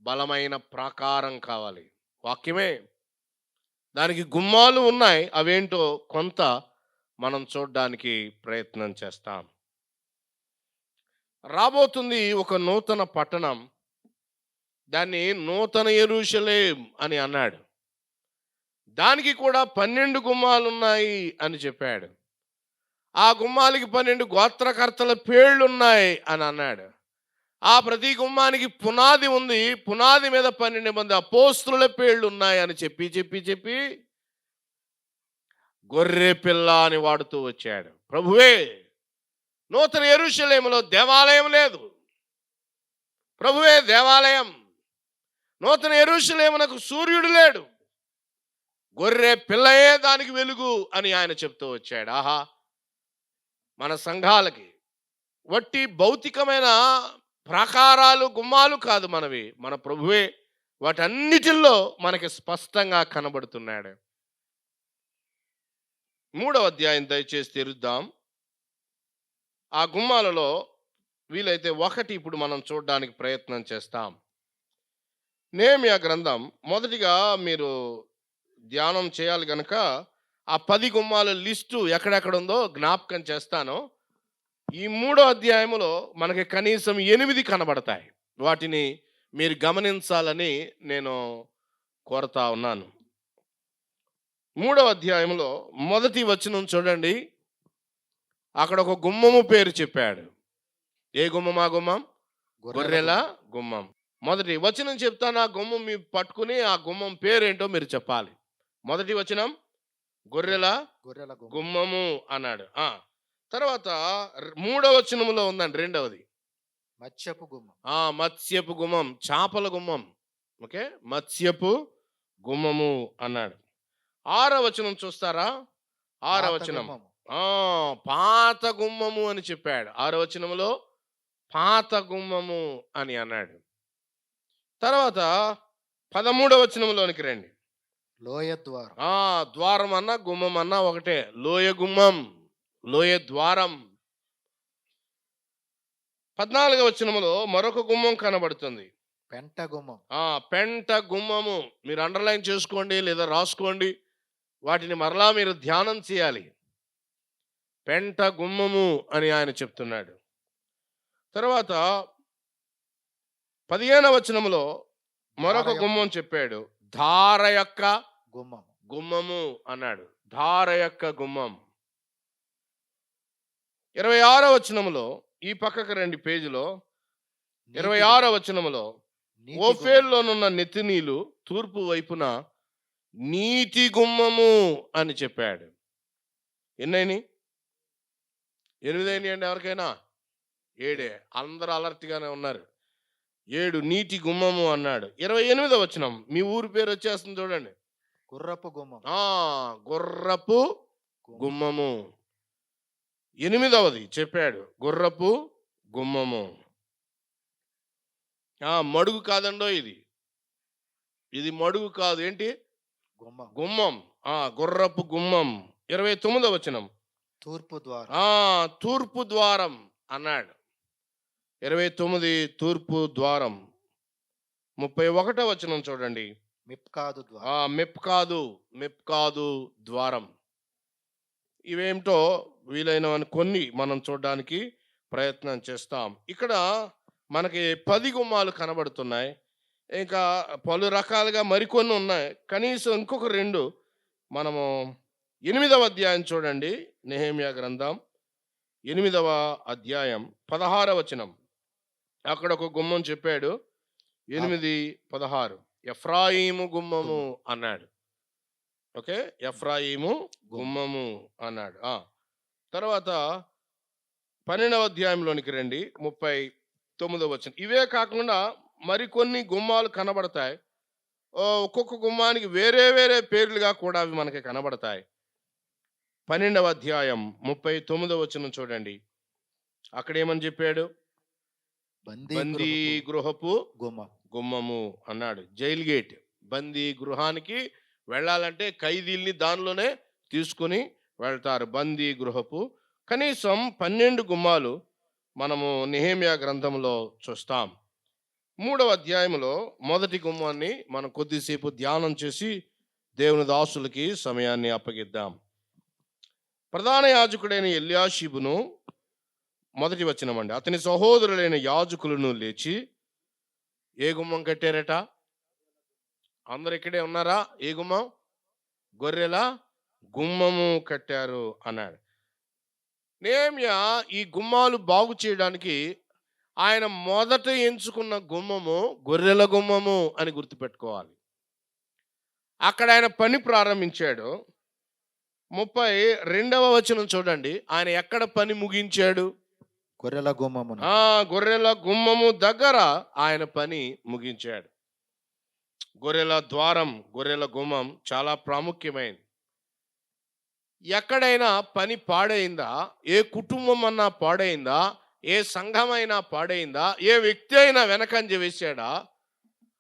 బలమైన ప్రాకారం కావాలి. వాక్యమే. దానికి గుమ్మాలు ఉన్నాయి. అవేంటో కొంత మనం చూడడానికి ప్రయత్నం చేస్తాం. రాబోతుంది ఒక నూతన పట్టణం. దాన్ని నూతన యెరూషలేం అని అన్నాడు. దానికి కూడా 12 గుమ్మాలున్నాయి అని చెప్పాడు. ఆ గుమ్మాలకి 12 గోత్రకర్తల పేర్లున్నాయి అని అన్నాడు. ఆ ప్రతి గుమ్మానికి పునాది ఉంది. పునాది మీద 12 మంది అపోస్తుల పేర్లు ఉన్నాయి అని చెప్పి గొర్రె పిల్ల అని వాడుతూ వచ్చాడు. ప్రభువే, నూతన యెరూషలేములో దేవాలయం లేదు. ప్రభువే దేవాలయం. నూతన యెరూషలేమునకు సూర్యుడు లేడు. గొర్రె పిల్లయే దానికి వెలుగు అని ఆయన చెప్తూ వచ్చాడు. ఆహా, మన సంఘాలకి వట్టి భౌతికమైన ప్రాకారాలు, గుమ్మాలు కాదు మనవి. మన ప్రభువే వాటన్నిటిల్లో మనకి స్పష్టంగా కనబడుతున్నాడు. 3వ అధ్యాయం దయచేసి తెరుద్దాం. ఆ గుమ్మాలలో వీలైతే ఒకటి ఇప్పుడు మనం చూడడానికి ప్రయత్నం చేస్తాం. నెహెమ్యా గ్రంథం మొదటిగా మీరు ధ్యానం చేయాలి గనక ఆ 10 గుమ్మాల లిస్టు ఎక్కడెక్కడ ఉందో జ్ఞాపకం చేస్తాను. ఈ 3వ అధ్యాయములో మనకి కనీసం 8 కనబడతాయి. వాటిని మీరు గమనించాలని నేను కోరుతా ఉన్నాను. 3వ అధ్యాయంలో మొదటి వచనం చూడండి. అక్కడ ఒక గుమ్మము పేరు చెప్పాడు. ఏ గుమ్మం? ఆ గుమ్మం గొర్రెల గుమ్మం. మొదటి వచనం చెప్తాను. ఆ గుమ్మం మీ పట్టుకుని ఆ గుమ్మం పేరేంటో మీరు చెప్పాలి. మొదటి వచనం గొర్రెల గుమ్మము అన్నాడు. తర్వాత 3వ వచనములో ఉందండి రెండవది మత్స్యపు గుమ్మం. మత్స్యపు గుమ్మం, చేపల గుమ్మం. ఓకే, మత్స్యపు గుమ్మము అన్నాడు. 6వ వచనం చూస్తారా? 6వ వచనం పాత గుమ్మము అని చెప్పాడు. 6వ వచనములో పాత గుమ్మము అని అన్నాడు. తర్వాత 13వ వచనంలోనికి రండి. లోయ ద్వారం. ద్వారం అన్నా గుమ్మం అన్నా ఒకటే. లోయ గుమ్మం, లోయ ద్వారం. 14వ వచనములో మరొక గుమ్మం కనబడుతుంది. పెంట గుమ్మం. పెంట గుమ్మము. మీరు అండర్లైన్ చేసుకోండి లేదా రాసుకోండి. వాటిని మరలా మీరు ధ్యానం చేయాలి. పెంట గుమ్మము అని ఆయన చెప్తున్నాడు. తర్వాత 15వ వచనములో మరొక గుమ్మం చెప్పాడు. ధార యొక్క గుమ్మము అన్నాడు. ధార యొక్క గుమ్మం. 26వ వచనములో ఈ పక్కకు రండి పేజీలో. 26వ వచనములో ఓఫేల్లోనున్న నెతినీలు తూర్పు వైపున నీతి గుమ్మము అని చెప్పాడు. ఎన్నైనా 8 అయినాయి అండి ఎవరికైనా? 7. అందరూ అలర్ట్గానే ఉన్నారు. 7 నీటి గుమ్మము అన్నాడు. 28వ వచనం మీ ఊరి పేరు వచ్చేస్తుంది చూడండి. గుర్రపు గుమ్మం. గుర్రపు గుమ్మము. 8వది చెప్పాడు, గుర్రపు గుమ్మము. మడుగు కాదండో ఇది. ఇది మడుగు కాదు. ఏంటి? గుమ్మం. గుర్రపు గుమ్మం. 29వ వచనం తూర్పు ద్వారం. తూర్పు ద్వారం అన్నాడు. 29 తూర్పు ద్వారం. 31వ వచనం చూడండి. మిప్కాదు ద్వారం. మెప్కాదు ద్వారం. ఇవేమిటో వీలైనవని కొన్ని మనం చూడడానికి ప్రయత్నం చేస్తాం. ఇక్కడ మనకి 10 గుమ్మాలు కనబడుతున్నాయి. ఇంకా పలు రకాలుగా మరికొన్ని ఉన్నాయి. కనీసం ఇంకొక 2 మనము 8వ అధ్యాయం చూడండి. నెహెమ్యా గ్రంథం 8వ అధ్యాయం 16వ వచనం. అక్కడ ఒక గుమ్మం చెప్పాడు. 8:16 ఎఫ్రాయిము గుమ్మము అన్నాడు. ఓకే, ఎఫ్రాయిము గుమ్మము అన్నాడు. తర్వాత 12వ అధ్యాయంలోనికి రండి. 39వ వచనం. ఇవే కాకుండా మరికొన్ని గుమ్మాలు కనబడతాయి. ఒక్కొక్క గుమ్మానికి వేరే వేరే పేర్లుగా కూడా అవి మనకి కనబడతాయి. 12వ అధ్యాయం 39వ వచనం చూడండి. అక్కడ ఏమని చెప్పాడు? బందీ గృహపు గుమ్మము అన్నాడు. Jail gate. బందీ గృహానికి వెళ్ళాలంటే ఖైదీల్ని దానిలోనే తీసుకుని వెళ్తారు. బందీ గృహపు. కనీసం 12 గుమ్మాలు మనము నెహెమ్యా గ్రంథంలో చూస్తాం. 3వ అధ్యాయంలో మొదటి గుమ్మాన్ని మనం కొద్దిసేపు ధ్యానం చేసి దేవుని దాసులకి సమయాన్ని అప్పగిద్దాం. ప్రధాన యాజకుడైన ఎల్యాషీబును, మొదటి వచనమండి, అతని సహోదరులైన యాజకులను లేచి ఏ గుమ్మం కట్టారట? అందరు ఇక్కడే ఉన్నారా? ఏ గుమ్మం? గొర్రెల గుమ్మము కట్టారు అన్నాడు. నెహెమ్యా ఈ గుమ్మాలు బాగు చేయడానికి ఆయన మొదట ఎంచుకున్న గుమ్మము గొర్రెల గుమ్మము అని గుర్తుపెట్టుకోవాలి. అక్కడ ఆయన పని ప్రారంభించాడు. 32వ వచనం చూడండి, ఆయన ఎక్కడ పని ముగించాడు? గొర్రెల గుమ్మమున. గొర్రెల గుమ్మము దగ్గర ఆయన పని ముగించాడు. గొర్రెల ద్వారం, గొర్రెల గుమ్మం చాలా ప్రాముఖ్యమైనది. ఎక్కడైనా పని పాడైందా, ఏ కుటుంబం అన్నా పాడైందా, ఏ సంఘం అయినా పాడైందా, ఏ వ్యక్తి అయినా వెనకంజ వేశాడా,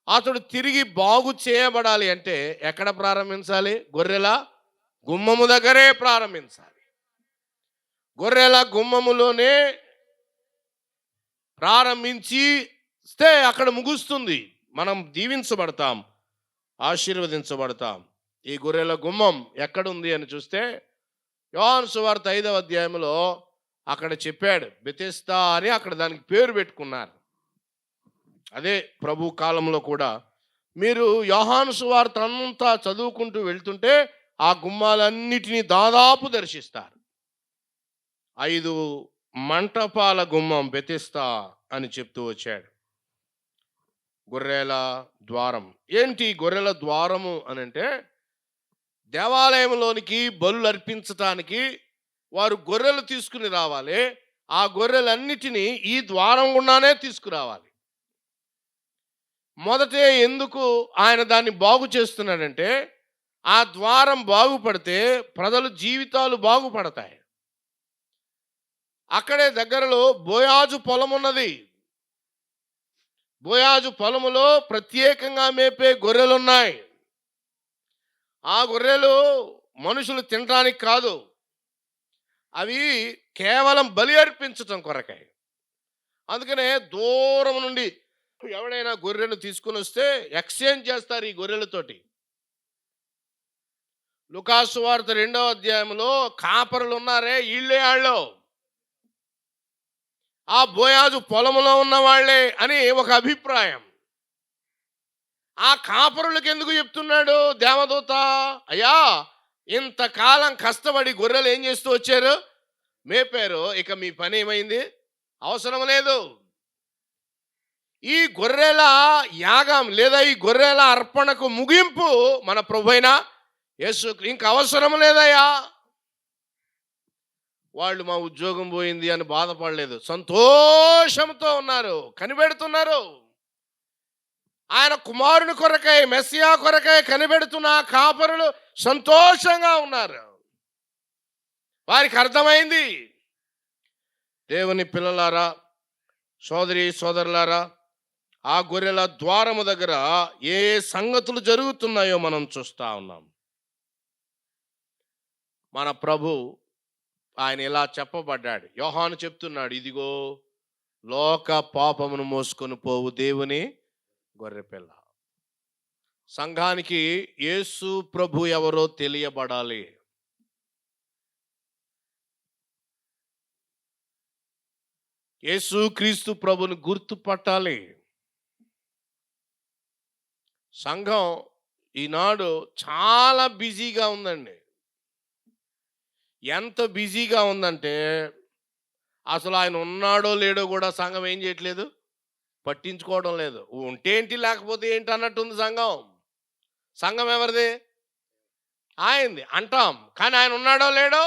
అతడు తిరిగి బాగు చేయబడాలి అంటే ఎక్కడ ప్రారంభించాలి? గొర్రెల గుమ్మము దగ్గరే ప్రారంభించాలి. గొర్రెల గుమ్మములోనే ప్రారంభించిస్తే అక్కడ ముగుస్తుంది. మనం దీవించబడతాం, ఆశీర్వదించబడతాం. ఈ గొర్రెల గుమ్మం ఎక్కడుంది అని చూస్తే యోహాను సువార్త 5వ అధ్యాయంలో అక్కడ చెప్పాడు. బెతెస్దా అని అక్కడ దానికి పేరు పెట్టుకున్నారు. అదే ప్రభు కాలంలో కూడా మీరు యోహాను సువార్త అంతా చదువుకుంటూ వెళ్తుంటే ఆ గుమ్మాలన్నిటినీ దాదాపు దర్శిస్తారు. 5 మంటపాల గుమ్మం బెతెస్దా అని చెప్తూ వచ్చాడు. గొర్రెల ద్వారం ఏంటి? గొర్రెల ద్వారము అని అంటే దేవాలయంలోనికి బలులు అర్పించటానికి వారు గొర్రెలు తీసుకుని రావాలి. ఆ గొర్రెలన్నిటినీ ఈ ద్వారం గుండానే తీసుకురావాలి. మొదటే ఎందుకు ఆయన దాన్ని బాగు చేస్తున్నాడంటే ఆ ద్వారం బాగుపడితే ప్రజల జీవితాలు బాగుపడతాయి. అక్కడే దగ్గరలో బోయాజు పొలం ఉన్నది. బోయాజు పొలములో ప్రత్యేకంగా మేపే గొర్రెలు ఉన్నాయి. ఆ గొర్రెలు మనుషులు తినడానికి కాదు, అవి కేవలం బలి అర్పించటం కొరకై. అందుకనే దూరం నుండి ఎవడైనా గొర్రెను తీసుకుని వస్తే ఎక్స్చేంజ్ చేస్తారు ఈ గొర్రెలతోటి. లూకాసు వార్త 2వ అధ్యాయంలో కాపరులు ఉన్నారే, వీళ్ళే వాళ్ళు, ఆ బోయాజు పొలంలో ఉన్న వాళ్ళే అని ఒక అభిప్రాయం. ఆ కాపరులకు ఎందుకు చెప్తున్నాడు దేవదూత? అయ్యా, ఇంతకాలం కష్టపడి గొర్రెలు ఏం చేస్తూ వచ్చారు? మేపారు. ఇక మీ పని ఏమైంది? అవసరం లేదు. ఈ గొర్రెల యాగం లేదా ఈ గొర్రెల అర్పణకు ముగింపు మన ప్రభువైన యేసు. ఇంక అవసరం లేదయ్యా. వాళ్ళు మా ఉద్యోగం పోయింది అని బాధపడలేదు, సంతోషంతో ఉన్నారు, కనిపెడుతున్నారు. ఆయన కుమారుని కొరకై, మెస్సియా కొరకై కనిపెడుతున్న కాపరులు సంతోషంగా ఉన్నారు. వారికి అర్థమైంది. దేవుని పిల్లలారా, సోదరి సోదరులారా, ఆ గొర్రెల ద్వారము దగ్గర ఏ సంగతులు జరుగుతున్నాయో మనం చూస్తూ ఉన్నాం. మన ప్రభు ఆయన ఇలా చెప్పబడ్డాడు. యోహాను చెప్తున్నాడు, ఇదిగో లోక పాపమును మోసుకొని పోవు దేవుని గొర్రెపిల్ల. సంఘానికి యేసు ప్రభు ఎవరో తెలియబడాలి. యేసు క్రీస్తు ప్రభుని గుర్తుపట్టాలి. సంఘం ఈనాడు చాలా బిజీగా ఉందండి. ఎంత బిజీగా ఉందంటే అసలు ఆయన ఉన్నాడో లేడో కూడా సంఘం ఏం చేయట్లేదు, పట్టించుకోవడం లేదు. ఉంటే ఏంటి, లేకపోతే ఏంటి అన్నట్టుంది సంఘం. సంఘం ఎవరిది? ఆయనది అంటాం, కానీ ఆయన ఉన్నాడో లేడో.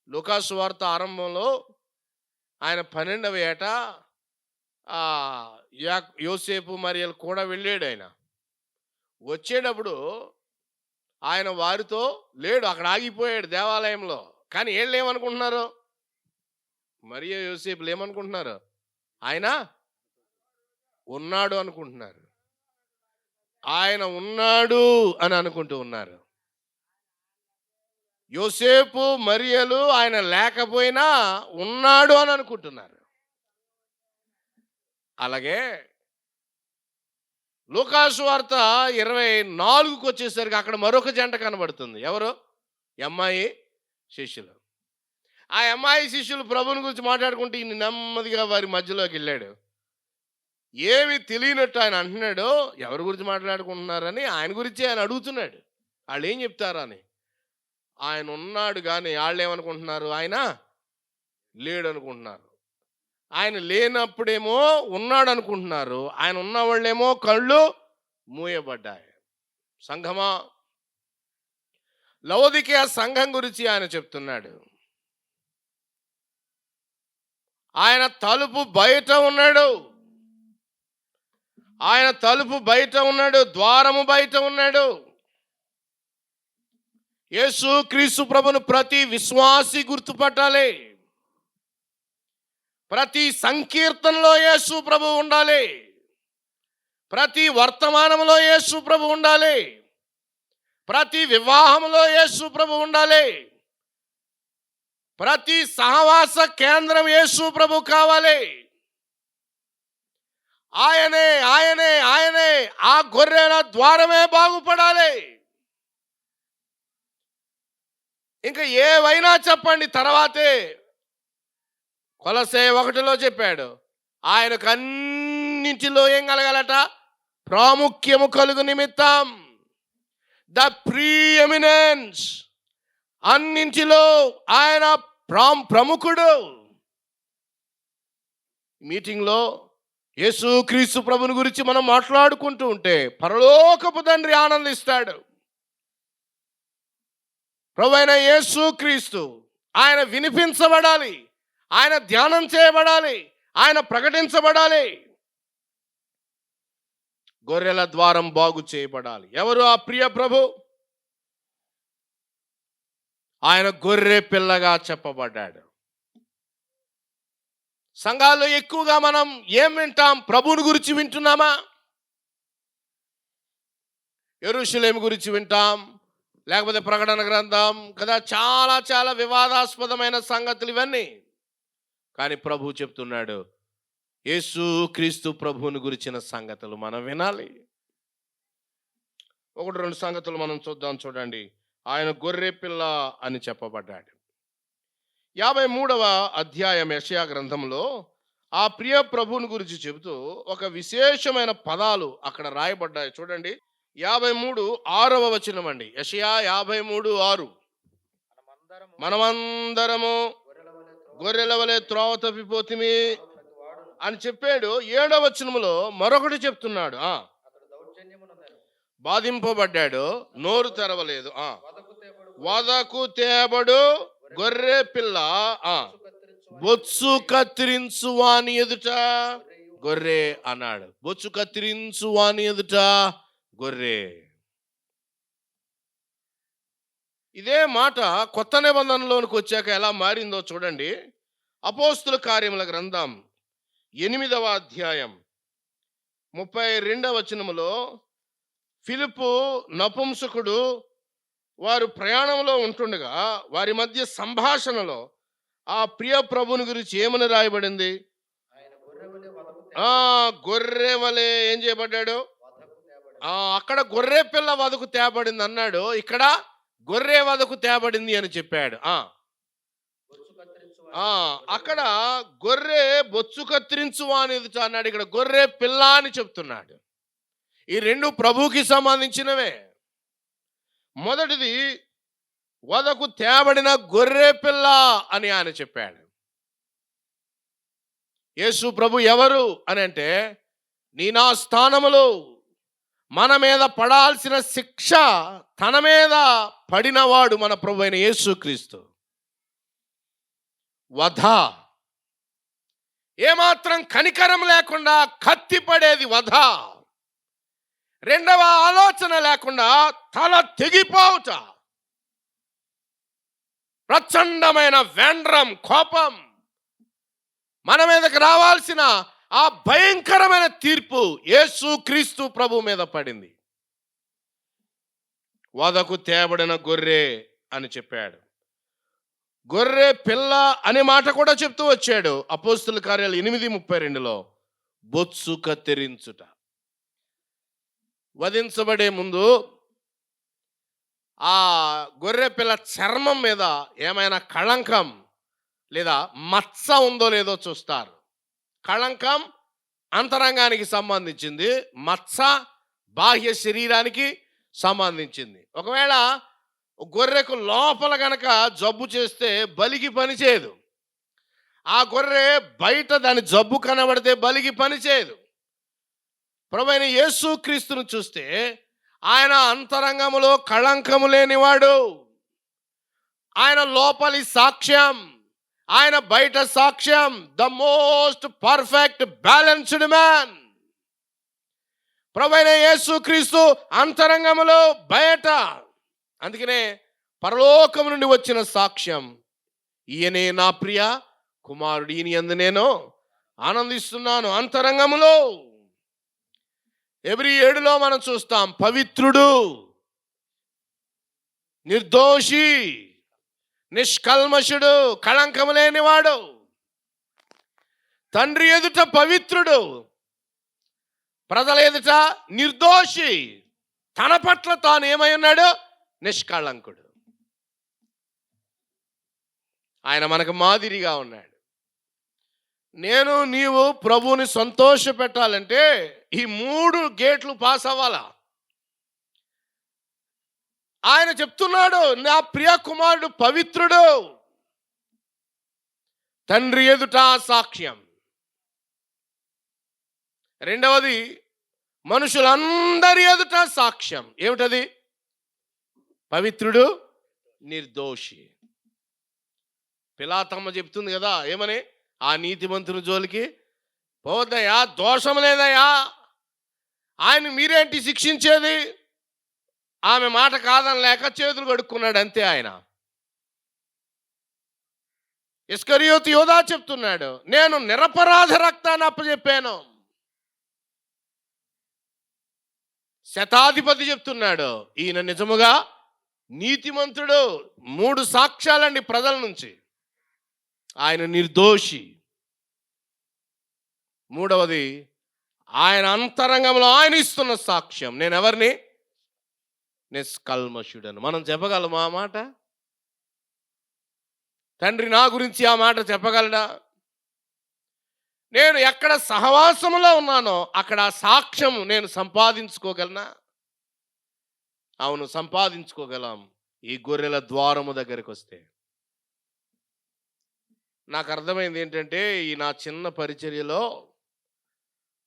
లూకాసు వార్త ఆరంభంలో ఆయన 12వ ఏట యోసేపు మరియలు కూడా వెళ్ళాడు. ఆయన వచ్చేటప్పుడు ఆయన వారితో లేడు, అక్కడ ఆగిపోయాడు దేవాలయంలో. కానీ వీళ్ళు ఏమనుకుంటున్నారు? మరియ యోసేపులు ఏమనుకుంటున్నారు? ఆయన ఉన్నాడు అనుకుంటున్నారు. ఆయన ఉన్నాడు అని అనుకుంటూ ఉన్నారు. యోసేపు మరియలు ఆయన లేకపోయినా ఉన్నాడు అని అనుకుంటున్నారు. అలాగే లూకాసు వార్త 24కు వచ్చేసరికి అక్కడ మరొక జంట కనబడుతుంది. ఎవరు? అమ్మాయి శిష్యులు. ఆ అమ్మాయి శిష్యులు ప్రభుని గురించి మాట్లాడుకుంటే ఈయన నెమ్మదిగా వారి మధ్యలోకి వెళ్ళాడు. ఏమి తెలియనట్టు ఆయన అంటున్నాడు, ఎవరి గురించి మాట్లాడుకుంటున్నారని ఆయన గురించి ఆయన అడుగుతున్నాడు. వాళ్ళు ఏం చెప్తారని. ఆయన ఉన్నాడు కానీ వాళ్ళు ఏమనుకుంటున్నారు, ఆయన లేడు అనుకుంటున్నారు. ఆయన లేనప్పుడేమో ఉన్నాడు అనుకుంటున్నారు, ఆయన ఉన్నవాళ్ళేమో కళ్ళు మూయబడ్డాయి. సంఘమా, లవోదికీయ సంఘం గురించి ఆయన చెప్తున్నాడు. ఆయన తలుపు బయట ఉన్నాడు, ఆయన తలుపు బయట ఉన్నాడు, ద్వారము బయట ఉన్నాడు. యేసు క్రీస్తు ప్రభును ప్రతి విశ్వాసి గుర్తుపట్టాలి. ప్రతి సంకీర్తనలో యేసు ప్రభు ఉండాలి. ప్రతి వర్తమానంలో యేసు ప్రభు ఉండాలి. ప్రతి వివాహంలో యేసు ప్రభు ఉండాలి. ప్రతి సహవాస కేంద్రం యేసు ప్రభు కావాలి. ఆయనే ఆయనే ఆయనే ఆ గొర్రెల ద్వారమే బాగుపడాలి. ఇంకా ఏవైనా చెప్పండి, తర్వాతే. కొలసే 1లో చెప్పాడు, ఆయనకు అన్నింటిలో ఏం కలగాలట? ప్రాముఖ్యము కలుగు నిమిత్తం. ద ప్రీఎమినెన్స్. అన్నింటిలో ఆయన ప్రముఖుడు. మీటింగ్లో యేసు క్రీస్తు ప్రభుని గురించి మనం మాట్లాడుకుంటూ ఉంటే పరలోకపు తండ్రి ఆనందిస్తాడు. ప్రభు అయిన యేసు క్రీస్తు ఆయన వినిపించబడాలి, ఆయన ధ్యానం చేయబడాలి, ఆయన ప్రకటించబడాలి. గొర్రెల ద్వారం బాగు చేయబడాలి. ఎవరు ఆ ప్రియ ప్రభు? ఆయన గొర్రె పిల్లగా చెప్పబడ్డాడు. సంఘాల్లో ఎక్కువగా మనం ఏం వింటాం? ప్రభువుని గురించి వింటున్నామా? యెరూషలేము గురించి వింటాం, లేకపోతే ప్రకటన గ్రంథం కదా, చాలా చాలా వివాదాస్పదమైన సంగతులు ఇవన్నీ. కానీ ప్రభు చెప్తున్నాడు, యేసు క్రీస్తు ప్రభువుని గురించిన సంగతులు మనం వినాలి. 1-2 సంగతులు మనం చూడండి. ఆయన గొర్రె పిల్ల అని చెప్పబడ్డాడు. 53వ అధ్యాయం యెషయా గ్రంథంలో ఆ ప్రియ ప్రభువుని గురించి చెబుతూ ఒక విశేషమైన పదాలు అక్కడ రాయబడ్డాయి. చూడండి, 53:6వ వచనం అండి. యెషయా 53:6. మనమందరము గొర్రెల వలె త్రోవ తప్పిపోతిమి అని చెప్పాడు. 7వ వచనంలో మరొకటి చెప్తున్నాడు. బాధింపబడ్డాడు, నోరు తెరవలేదు. వదకు తేబడు గొర్రె పిల్ల, బొత్సు కత్తిరించు వాని ఎదుట గొర్రె అన్నాడు. బొచ్చు కత్తిరించు వాని ఎదుట గొర్రె. ఇదే మాట కొత్త నిబంధనలోనికి వచ్చాక ఎలా మారిందో చూడండి. అపోస్తుల కార్యముల గ్రంథం 8వ అధ్యాయం 32వ వచనములో ఫిలిప్పు నపుంసకుడు వారు ప్రయాణంలో ఉంటుండగా వారి మధ్య సంభాషణలో ఆ ప్రియ ప్రభుని గురించి ఏమని రాయబడింది? గొర్రె వలె ఏం చేయబడ్డాడు? అక్కడ గొర్రె పిల్ల వదకు తేబడింది అన్నాడు, ఇక్కడ గొర్రె వదకు తేబడింది అని చెప్పాడు. అక్కడ గొర్రె బొచ్చు కత్తిరించు అనేది అన్నాడు, ఇక్కడ గొర్రె పిల్ల అని చెప్తున్నాడు. ఈ రెండు ప్రభువుకి సంబంధించినవే. మొదటిది వదకు తేబడిన గొర్రె పిల్ల అని ఆయన చెప్పాడు. యేసు ప్రభు ఎవరు అని అంటే, నీ నా స్థానములో మన మీద పడాల్సిన శిక్ష తన మీద పడినవాడు మన ప్రభు అయిన యేసు క్రీస్తు. వధ ఏమాత్రం కనికరం లేకుండా కత్తి పడేది వధ. రెండవ ఆలోచన లేకుండా తల తెగిపోవుట, ప్రచండమైన వేండ్రం, కోపం, మన మీదకి రావాల్సిన ఆ భయంకరమైన తీర్పు యేసు క్రీస్తు ప్రభు మీద పడింది. వదకు తేబడిన గొర్రె అని చెప్పాడు. గొర్రె పిల్ల అనే మాట కూడా చెప్తూ వచ్చాడు. అపోస్తుల కార్యాలు 8:32లో బొత్సు కత్తిరించుట. వధించబడే ముందు ఆ గొర్రె పిల్ల చర్మం మీద ఏమైనా కళంకం లేదా మచ్చ ఉందో లేదో చూస్తారు. కళంకం అంతరంగానికి సంబంధించింది, మచ్చ బాహ్య శరీరానికి సంబంధించింది. ఒకవేళ గొర్రెకు లోపల గనక జబ్బు చేస్తే బలికి పనిచేయదు. ఆ గొర్రె బయట దాని జబ్బు కనబడితే బలికి పనిచేయదు. ప్రభువైన యేసుక్రీస్తును చూస్తే ఆయన అంతరంగములో కళంకము లేనివాడు. ఆయన లోపలి సాక్ష్యం, ఆయన బయట సాక్ష్యం. The most perfect balanced man. ప్రభువైన యేసుక్రీస్తు అంతరంగములో బయట. అందుకనే పరలోకము నుండి వచ్చిన సాక్ష్యం, ఈయనే నా ప్రియ కుమారుడు, ఈయన యందు నేను ఆనందిస్తున్నాను. అంతరంగములో ఎబ్రీ 7లో మనం చూస్తాం, పవిత్రుడు, నిర్దోషి, నిష్కల్మషుడు, కళంకము లేనివాడు, తండ్రి ఎదుట పవిత్రుడు, ప్రజల ఎదుట నిర్దోషి, తన పట్ల తాను ఏమై ఉన్నాడు? నిష్కళంకుడు. ఆయన మనకు మాదిరిగా ఉన్నాడు. నేను నీవు ప్రభువుని సంతోష పెట్టాలంటే ఈ 3 గేట్లు పాస్ అవ్వాలా. ఆయన చెప్తున్నాడు, నా ప్రియ కుమారుడు పవిత్రుడు, తండ్రి ఎదుట సాక్ష్యం. రెండవది, మనుషులందరి ఎదుట సాక్ష్యం. ఏమిటది? పవిత్రుడు, నిర్దోషి. పిలాతమ్మ చెప్తుంది కదా, ఏమని? ఆ నీతిమంతుని జోలికి పోవద్దయ్యా, దోషం లేదయ్యా, ఆయన మీరేంటి శిక్షించేది? ఆమె మాట కాదని లేక చేతులు కడుక్కున్నాడు అంతే ఆయన. ఇస్కరియోతు యోధా చెప్తున్నాడు, నేను నిరపరాధ రక్తాన్ని అప్పచెప్పాను. శతాధిపతి చెప్తున్నాడు, ఈయన నిజముగా నీతిమంతుడు. 3 సాక్ష్యాలండి ప్రజల నుంచి. ఆయన నిర్దోషి. మూడవది, ఆయన అంతరంగంలో ఆయన ఇస్తున్న సాక్ష్యం, నేను ఎవరిని? నిష్కల్మషుడను. మనం చెప్పగలమా ఆ మాట? తండ్రి నా గురించి ఆ మాట చెప్పగలడా? నేను ఎక్కడ సహవాసములో ఉన్నానో అక్కడ ఆ సాక్ష్యం నేను సంపాదించుకోగలనా? అవును, సంపాదించుకోగలం. ఈ గొర్రెల ద్వారము దగ్గరికి వస్తే నాకు అర్థమైంది ఏంటంటే, ఈ నా చిన్న పరిచర్యలో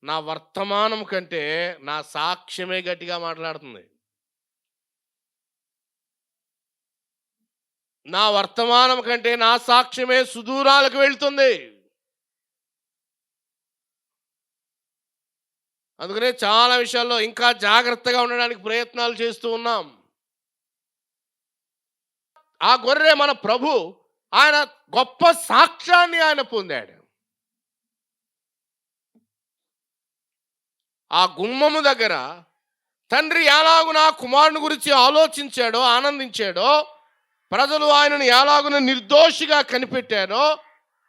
నా వర్తమానం కంటే నా సాక్ష్యమే గట్టిగా మాట్లాడుతుంది. నా వర్తమానం కంటే నా సాక్ష్యమే సుదూరాలకు వెళ్తుంది. అందుకనే చాలా విషయాల్లో ఇంకా జాగ్రత్తగా ఉండడానికి ప్రయత్నాలు చేస్తూ ఉన్నాం. ఆ గొర్రె మన ప్రభు, ఆయన గొప్ప సాక్ష్యాన్ని ఆయన పొందాడు. ఆ గుమ్మము దగ్గర తండ్రి ఎలాగున కుమారుని గురించి ఆలోచించాడో, ఆనందించాడో, ప్రజలు ఆయనను ఎలాగున నిర్దోషిగా కనిపెట్టారో,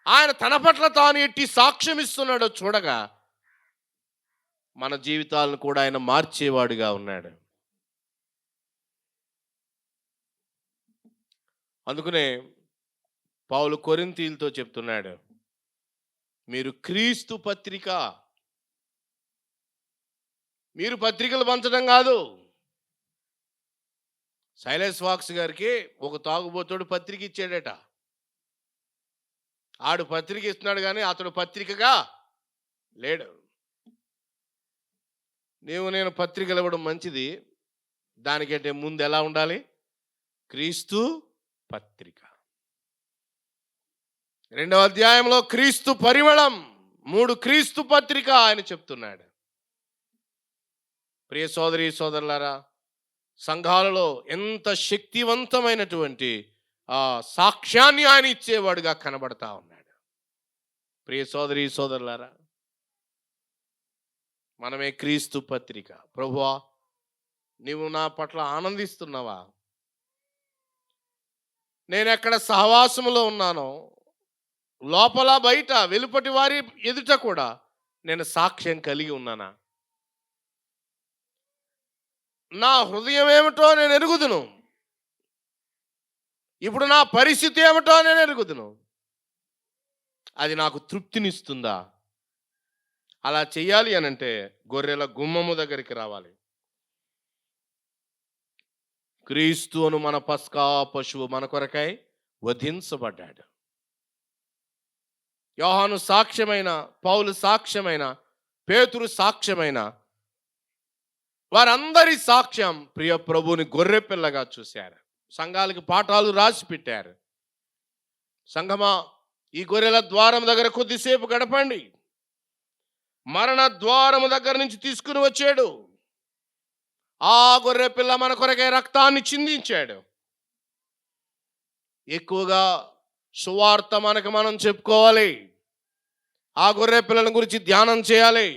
ఆయన తన పట్ల తాను ఎట్టి సాక్ష్యం ఇస్తున్నాడో చూడగా మన జీవితాలను కూడా ఆయన మార్చేవాడుగా ఉన్నాడు. అందుకనే పౌలు కొరింథీయులతో చెప్తున్నాడు, మీరు క్రీస్తు పత్రిక. మీరు పత్రికలు పంచడం కాదు. సైలెన్స్ వాక్స్ గారికి ఒక తాగుబోతుడు పత్రిక ఇచ్చాడట. ఆడు పత్రిక ఇస్తున్నాడు కానీ అతడు పత్రికగా లేడు. నేను పత్రికలు ఇవ్వడం మంచిది. దానికంటే ముందు ఎలా ఉండాలి? క్రీస్తు పత్రిక. 2వ అధ్యాయంలో క్రీస్తు పరిమళం, 3 క్రీస్తు పత్రిక ఆయన చెప్తున్నాడు. ప్రియ సోదరి సోదరులారా, సంఘాలలో ఎంత శక్తివంతమైనటువంటి సాక్ష్యాన్ని ఆయన ఇచ్చేవాడుగా కనబడతా ఉన్నాడు. ప్రియ సోదరి సోదరులారా, మనమే క్రీస్తు పత్రిక. ప్రభువా, నీవు నా పట్ల ఆనందిస్తున్నావా? నేను ఎక్కడ సహవాసములో ఉన్నానో, లోపల బయట వెలుపటి వారి ఎదుట కూడా నేను సాక్ష్యం కలిగి ఉన్నానా? నా హృదయం ఏమిటో నేను ఎరుగుదును. ఇప్పుడు నా పరిస్థితి ఏమిటో నేను ఎరుగుదును. అది నాకు తృప్తినిస్తుందా? అలా చెయ్యాలి అనంటే గొర్రెల గుమ్మము దగ్గరికి రావాలి. క్రీస్తు అను మన పస్కా పశువు మన కొరకై వధించబడ్డాడు. యోహాను సాక్ష్యమైన, పౌలు సాక్ష్యమైన, పేతురు సాక్ష్యమైన వారందరి సాక్ష్యం ప్రియ ప్రభువుని గొర్రె పిల్లగా చూశారు. సంఘాలకి పాఠాలు రాసి పెట్టారు. సంఘమా, ఈ గొర్రెల ద్వారం దగ్గర కొద్దిసేపు గడపండి. మరణ ద్వారము దగ్గర నుంచి తీసుకుని వచ్చాడు. ఆ గొర్రె పిల్ల మన కొరకై రక్తాన్ని చిందించాడు. ఎక్కువగా సువార్త మనం చెప్పుకోవాలి. ఆ గొర్రె పిల్లల గురించి ధ్యానం చేయాలి.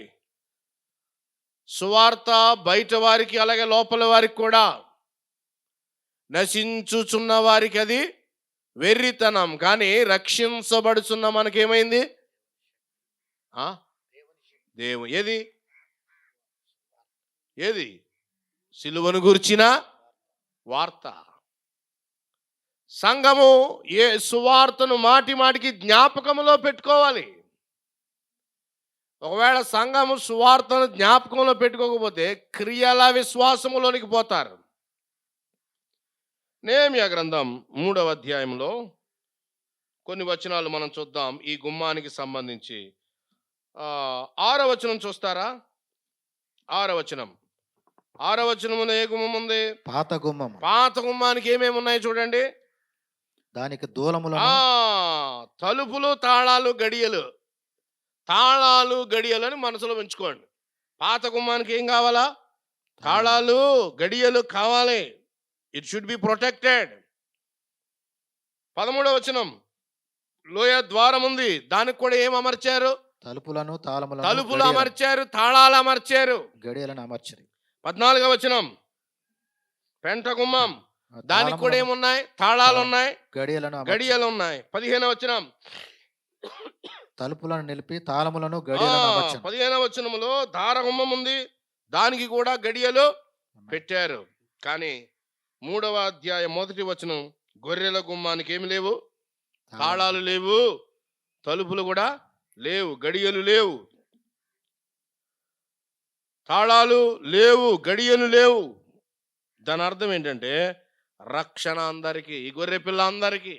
సువార్త బయట వారికి అలాగే లోపల వారికి కూడా, నశించుచున్న వారికి అది వెర్రితనం, కానీ రక్షించబడుచున్న మనకేమైంది? ఏది ఏది సిలువను గూర్చిన వార్త. సంఘము ఏ సువార్తను మాటి మాటికి జ్ఞాపకములో పెట్టుకోవాలి. ఒకవేళ సంఘము సువార్తను జ్ఞాపకంలో పెట్టుకోకపోతే క్రియల విశ్వాసములోనికి పోతారు. నెహెమ్యా గ్రంథం 3వ అధ్యాయంలో కొన్ని వచనాలు మనం చూద్దాం. ఈ గుమ్మానికి సంబంధించి 6వ వచనం చూస్తారా? 6వ వచనం. 6వ వచనమున ఏ గుమ్మం ఉంది? పాత గుమ్మము. పాత గుమ్మానికి ఏమేమి ఉన్నాయి చూడండి. దానికి దూలములను, తలుపులు, తాళాలు, గడియలు. తాళాలు, గడియలు అని మనసులో ఉంచుకోండి. పాత గుమ్మానికి ఏం కావాలా? తాళాలు, గడియలు కావాలి. It should be protected. 13వ వచనం, లోయ ద్వారం ఉంది, దానికి కూడా ఏం అమర్చారు? తలుపులను, తాళములను, తలుపులు అమర్చారు, తాళాలు అమర్చారు, గడియలను అమర్చారు. 14వ వచనం, పెంట గుమ్మం, దానికి కూడా ఏమున్నాయి? తాళాలు ఉన్నాయి, గడియలు ఉన్నాయి. 15వ వచనం, తలుపులను నిలిపి తాళములను, గడియలను అమర్చారు. 15వ వచనములో దారగుమ్మం ఉంది, దానికి కూడా గడియలు పెట్టారు. కానీ 3వ అధ్యాయం 1వ వచనం, గొర్రెల గుమ్మానికి ఏమి లేవు? తాళాలు లేవు, తలుపులు కూడా లేవు, గడియలు లేవు. తాళాలు లేవు, గడియలు లేవు. దాని అర్థం ఏంటంటే రక్షణ అందరికీ, ఈ గొర్రె పిల్ల అందరికీ.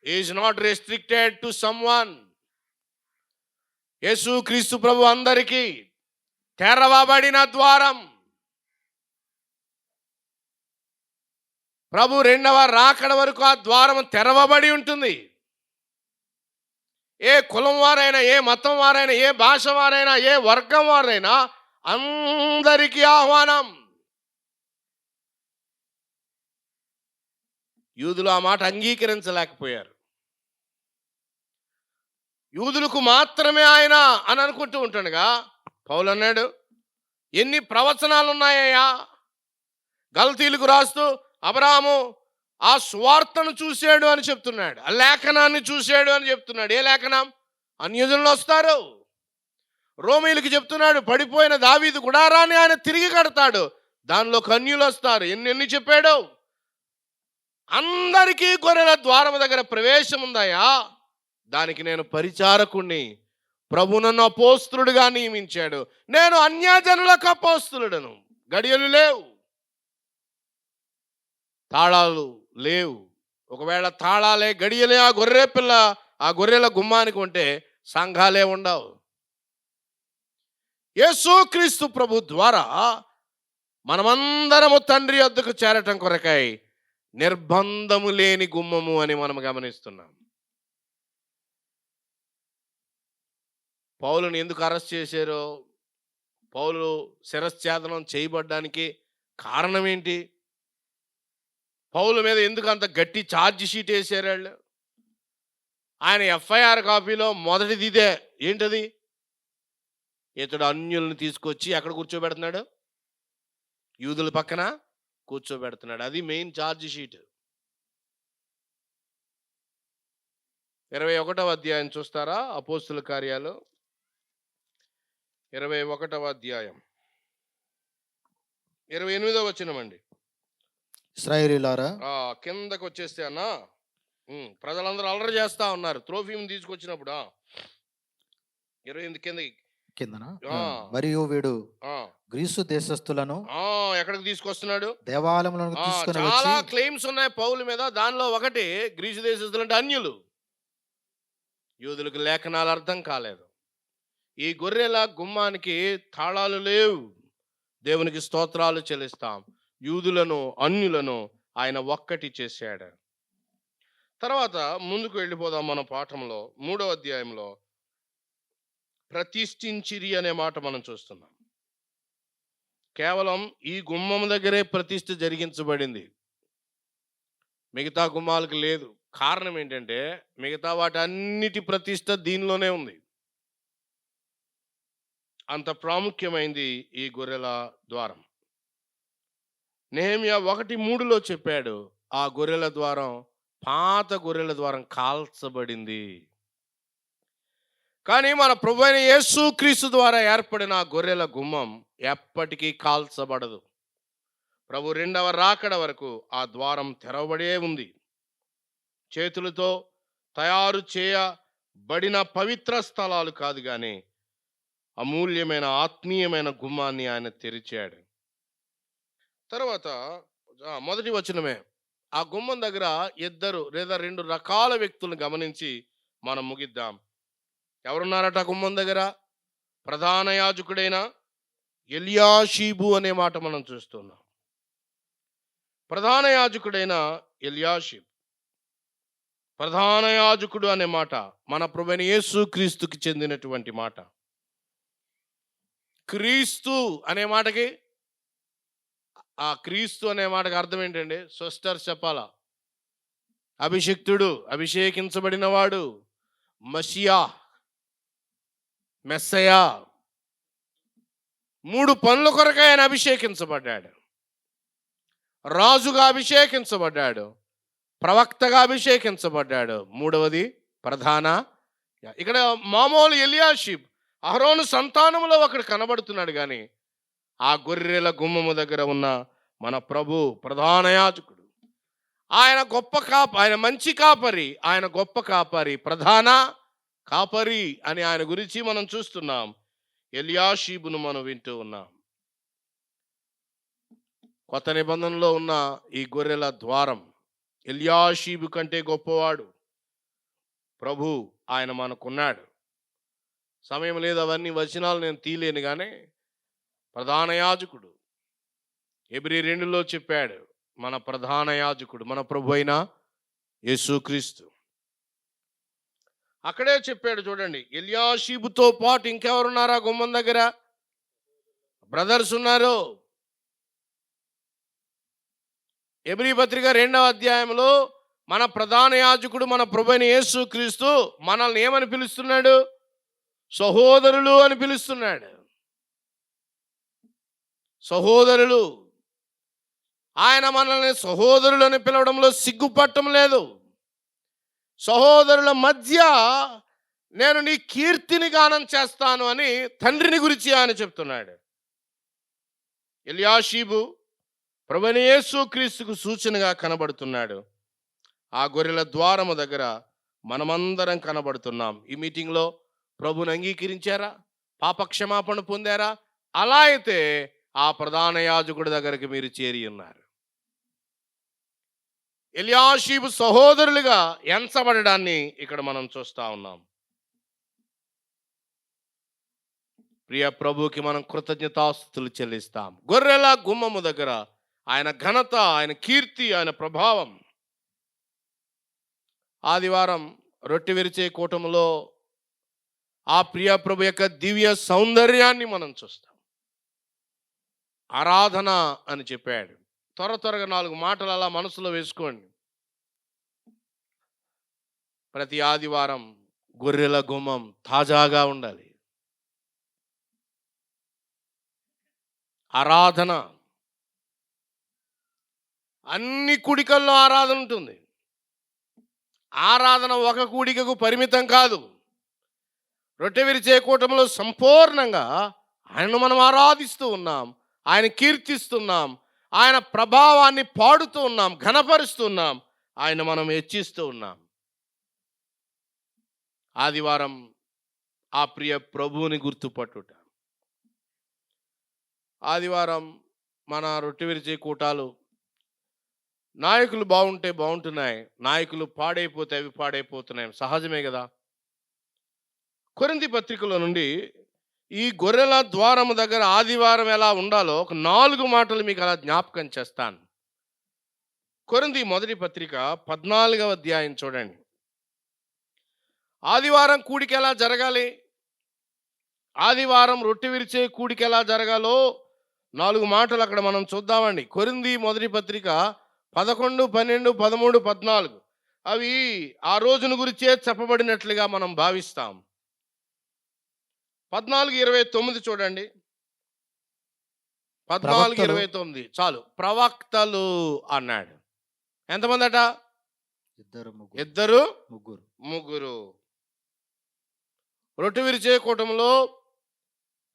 Is not restricted to someone. Yesu Kristu ప్రభు అందరికీ తెరవబడిన ద్వారం. ప్రభు రెండవ రాకడ వరకు ఆ ద్వారం తెరవబడి ఉంటుంది. ఏ కులం వారైనా, ఏ మతం వారైనా, ఏ భాష వారైనా, ఏ వర్గం వారైనా అందరికీ ఆహ్వానం. యూదులు ఆ మాట అంగీకరించలేకపోయారు. యూదులకు మాత్రమే ఆయన అని అనుకుంటూ ఉంటాడుగా, పౌలు అన్నాడు, ఎన్ని ప్రవచనాలు ఉన్నాయ్యా. గల్తీలకు రాస్తూ అబ్రాహాము ఆ సువార్తను చూశాడు అని చెప్తున్నాడు, ఆ లేఖనాన్ని చూశాడు అని చెప్తున్నాడు. ఏ లేఖనం? అన్యజనులు వస్తారు. రోమీయులకు చెప్తున్నాడు, పడిపోయిన దావీదు గుడారాన్ని ఆయన తిరిగి కడతాడు, దానిలో కన్యులు వస్తారు. ఎన్ని చెప్పాడు. అందరికీ గొర్రెల ద్వారం దగ్గర ప్రవేశం ఉందాయా. దానికి నేను పరిచారకుణ్ణి, ప్రభు నన్ను అపోస్తులుడుగా నియమించాడు. నేను అన్యజనులకు అపోస్తులుడను. గడియలు లేవు, తాళాలు లేవు. ఒకవేళ తాళాలే, గడియలే ఆ గొర్రె పిల్ల, ఆ గొర్రెల గుమ్మానికి ఉంటే సంఘాలే ఉండవు. యేసు క్రీస్తు ప్రభు ద్వారా మనమందరము తండ్రి వద్దకు చేరటం కొరకై నిర్బంధము లేని గుమ్మము అని మనం గమనిస్తున్నాం. పౌలుని ఎందుకు అరెస్ట్ చేశారో, పౌలు శిరశ్ఛేదనం చేయబడ్డానికి కారణం ఏంటి? పౌలు మీద ఎందుకు అంత గట్టి ఛార్జ్ షీట్ వేసారు వాళ్ళు? ఆయన ఎఫ్ఐఆర్ కాపీలో మొదటిది ఇదే. ఏంటది? ఇతడు అన్యులను తీసుకొచ్చి ఎక్కడ కూర్చోబెడుతున్నాడు? యూదుల పక్కన కూర్చోబెడుతున్నాడు. అది మెయిన్ ఛార్జ్ షీట్. 21వ అధ్యాయం చూస్తారా? అపోస్తుల కార్యాలు 21వ అధ్యాయం 28వ వచనమండి. ఇశ్రాయేలీయులారా, కిందకు వచ్చేస్తే అన్న ప్రజలందరూ అల్లరి చేస్తా ఉన్నారు త్రోఫీం తీసుకొచ్చినప్పుడు. 28 కిందకి. కిందన ఆ. మరియు వీడు ఆ, గ్రీసు దేశస్థులను ఎక్కడికి తీసుకొస్తున్నాడు? దేవాలయములను తీసుకుని చాలా వచ్చి క్లెయిమ్స్ ఉన్నాయి పౌలు మీద. దానిలో ఒకటి గ్రీసు దేశస్తులు అంటే అన్యులు. యూదులకు లేఖనాలు అర్థం కాలేదు. ఈ గొర్రెల గుమ్మానికి తాళాలు లేవు. దేవునికి స్తోత్రాలు చెల్లిస్తాం. యూదులను అన్యులను ఆయన ఒక్కటి చేశాడు. తర్వాత ముందుకు వెళ్ళిపోదాం. మన పాఠంలో 3వ అధ్యాయంలో ప్రతిష్ఠించిరి అనే మాట మనం చూస్తున్నాం. కేవలం ఈ గుమ్మం దగ్గరే ప్రతిష్ఠ జరిగించబడింది, మిగతా గుమ్మాలకు లేదు. కారణం ఏంటంటే మిగతా వాటన్నిటి ప్రతిష్ఠ దీనిలోనే ఉంది. అంత ప్రాముఖ్యమైంది ఈ గొర్రెల ద్వారం. నెహెమ్యా 1:3లో చెప్పాడు, ఆ గొర్రెల ద్వారం పాత గొర్రెల ద్వారం కాల్చబడింది. కానీ మన ప్రభువైన యేసుక్రీస్తు ద్వారా ఏర్పడిన ఆ గొర్రెల గుమ్మం ఎప్పటికీ కాల్చబడదు. ప్రభు రెండవ రాకడ వరకు ఆ ద్వారం తెరవబడే ఉంది. చేతులతో తయారు చేయబడిన పవిత్ర స్థలాలు కాదు, కానీ అమూల్యమైన ఆత్మీయమైన గుమ్మాన్ని ఆయన తెరిచాడు. తర్వాత మొదటి వచనమే, ఆ గుమ్మం దగ్గర 2 లేదా 2 రకాల వ్యక్తులను గమనించి మనం ముగిద్దాం. ఎవరున్నారట ఆ గుమ్మం దగ్గర? ప్రధాన యాజకుడైన ఎలియాషీబు అనే మాట మనం చూస్తున్నాం. ప్రధాన యాజకుడైన ఎలియాషీబు, ప్రధాన యాజకుడు అనే మాట మన ప్రభువైన యేసుక్రీస్తుకి చెందినటువంటి మాట. క్రీస్తు అనే మాటకి, ఆ క్రీస్తు అనే మాటకి అర్థం ఏంటండి? సిస్టర్ చెప్పాలా? అభిషిక్తుడు, అభిషేకించబడినవాడు, మషియా, మెస్సయా. 3 పనుల కొరకు ఆయన అభిషేకించబడ్డాడు. రాజుగా అభిషేకించబడ్డాడు, ప్రవక్తగా అభిషేకించబడ్డాడు, 3వది ప్రధాన. ఇక్కడ మామూలు ఎలియాషీబ్, అహరోను సంతానములో ఒకడు కనబడుతున్నాడు, కానీ ఆ గొర్రెల గుమ్మము దగ్గర ఉన్న మన ప్రభు ప్రధాన యాజకుడు. ఆయన గొప్ప ఆయన మంచి కాపరి, ఆయన గొప్ప కాపరి, ప్రధాన కాపరి అని ఆయన గురించి మనం చూస్తున్నాం. ఎలియాషీబును మనం వింటూ ఉన్నాం. కొత్త నిబంధనలో ఉన్న ఈ గొర్రెల ద్వారం ఎలియాషీబు కంటే గొప్పవాడు ప్రభు. ఆయన మనకున్నాడు. సమయం లేదు, అవన్నీ వచనాలు నేను తీయలేను, కానీ ప్రధాన యాజకుడు హెబ్రీ 2లో చెప్పాడు, మన ప్రధాన యాజకుడు మన ప్రభు అయిన యేసుక్రీస్తు. అక్కడే చెప్పాడు చూడండి, ఎలియాషీబుతో పాటు ఇంకెవరున్నారా గుమ్మం దగ్గర? బ్రదర్స్ ఉన్నారు. హెబ్రీ పత్రిక 2వ అధ్యాయంలో మన ప్రధాన యాజకుడు మన ప్రభువైన యేసుక్రీస్తు మనల్ని ఏమని పిలుస్తున్నాడు? సహోదరులు అని పిలుస్తున్నాడు. సహోదరులు. ఆయన మనల్ని సహోదరులు అని పిలవడంలో సిగ్గుపట్టం లేదు. సహోదరుల మధ్య నేను నీ కీర్తిని గానం చేస్తాను అని తండ్రిని గురించి ఆయన చెప్తున్నాడు. ఎలియాషీబు ప్రభువైన యేసుక్రీస్తుకు సూచనగా కనబడుతున్నాడు. ఆ గొర్రెల ద్వారము దగ్గర మనమందరం కనబడుతున్నాం. ఈ మీటింగ్లో ప్రభుని అంగీకరించారా? పాపక్షమాపణ పొందారా? అలా అయితే ఆ ప్రధాన యాజకుడి దగ్గరికి మీరు చేరి ఉన్నారు. ఎలియాషీబు సహోదరులుగా ఎంచబడడాన్ని ఇక్కడ మనం చూస్తా ఉన్నాం. ప్రియ ప్రభుకి మనం కృతజ్ఞతాస్తుతులు చెల్లిస్తాం. గొర్రెల గుమ్మము దగ్గర ఆయన ఘనత, ఆయన కీర్తి, ఆయన ప్రభావం. ఆదివారం రొట్టె విరిచే కూటములో ఆ ప్రియ ప్రభు యొక్క దివ్య సౌందర్యాన్ని మనం చూస్తాం. ఆరాధన అని చెప్పాడు. త్వరగా 4 మాటలు అలా మనసులో వేసుకోండి. ప్రతి ఆదివారం గొర్రెల గుమ్మం తాజాగా ఉండాలి. ఆరాధన, అన్ని కుడికల్లో ఆరాధన ఉంటుంది. ఆరాధన ఒక కూడికకు పరిమితం కాదు. రొట్టె విరిచే కూటమిలో సంపూర్ణంగా ఆయనను మనం ఆరాధిస్తూ ఉన్నాం, ఆయన కీర్తిస్తున్నాం, ఆయన ప్రభావాన్ని పాడుతూ ఉన్నాం, ఘనపరుస్తూ ఉన్నాం, ఆయన మనం హెచ్చిస్తూ ఉన్నాం. ఆదివారం ఆ ప్రియ ప్రభువుని గుర్తుపట్టుట. ఆదివారం మన రొట్టె విరిచే కూటాలు నాయకులు బాగుంటే బాగుంటున్నాయి, నాయకులు పాడైపోతే అవి పాడైపోతున్నాయి, సహజమే కదా. కొరింథీ పత్రికలో నుండి ఈ గొర్రెల ద్వారము దగ్గర ఆదివారం ఎలా ఉండాలో ఒక 4 మాటలు మీకు అలా జ్ఞాపకం చేస్తాను. కొరింథీ మొదటి పత్రిక 14వ అధ్యాయం చూడండి. ఆదివారం కూడిక ఎలా జరగాలి, ఆదివారం రొట్టె విరిచే కూడిక ఎలా జరగాలో 4 మాటలు అక్కడ మనం చూద్దామండి. కొరింథీ మొదటి పత్రిక 11, 12, 13, 14 అవి ఆ రోజును గురించే చెప్పబడినట్లుగా మనం భావిస్తాం. 14:29 చూడండి. 14:29 చాలు. ప్రవక్తలు అన్నాడు. ఎంతమంది అట? ఇద్దరు ముగ్గురు. రొట్టె విరిచే కూటంలో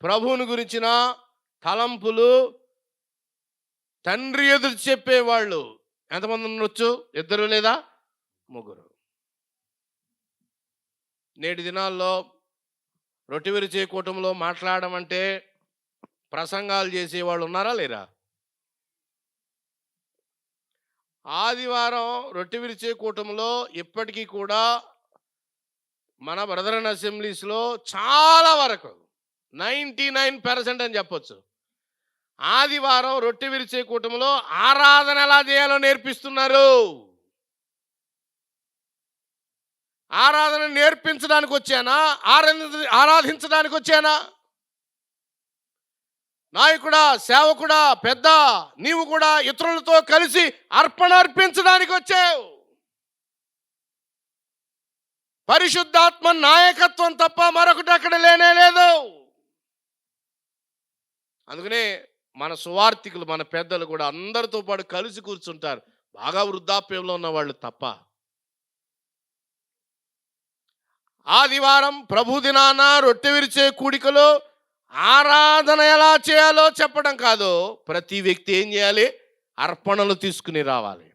ప్రభువుని గురించిన తలంపులు తండ్రి ఎదురు చెప్పేవాళ్ళు ఎంతమంది ఉండొచ్చు? ఇద్దరు లేదా ముగ్గురు. నేటి దినాల్లో రొట్టె విరిచే కూటంలో మాట్లాడడం అంటే ప్రసంగాలు చేసేవాళ్ళు ఉన్నారా లేరా? ఆదివారం రొట్టె విరిచే కూటంలో ఇప్పటికీ కూడా మన బ్రదరన్ అసెంబ్లీస్లో చాలా వరకు 99% అని చెప్పొచ్చు, ఆదివారం రొట్టె విరిచే కూటంలో ఆరాధన ఎలా చేయాలో నేర్పిస్తున్నారు. ఆరాధన నేర్పించడానికి వచ్చానా, ఆరాధించడానికి వచ్చానా? నాయకుడా, సేవకుడా, పెద్ద, నీవు కూడా ఇతరులతో కలిసి అర్పణ అర్పించడానికి వచ్చావు. పరిశుద్ధాత్మ నాయకత్వం తప్ప మరొకటి అక్కడ లేనే లేదు. అందుకనే మన సువార్థికులు, మన పెద్దలు కూడా అందరితో పాటు కలిసి కూర్చుంటారు, బాగా వృద్ధాప్యంలో ఉన్న వాళ్ళు తప్ప. ఆదివారం ప్రభు దినాన రొట్టె విరిచే కూడికలో ఆరాధన ఎలా చేయాలో చెప్పడం కాదు, ప్రతి వ్యక్తి ఏం చేయాలి? అర్పణలు తీసుకుని రావాలి.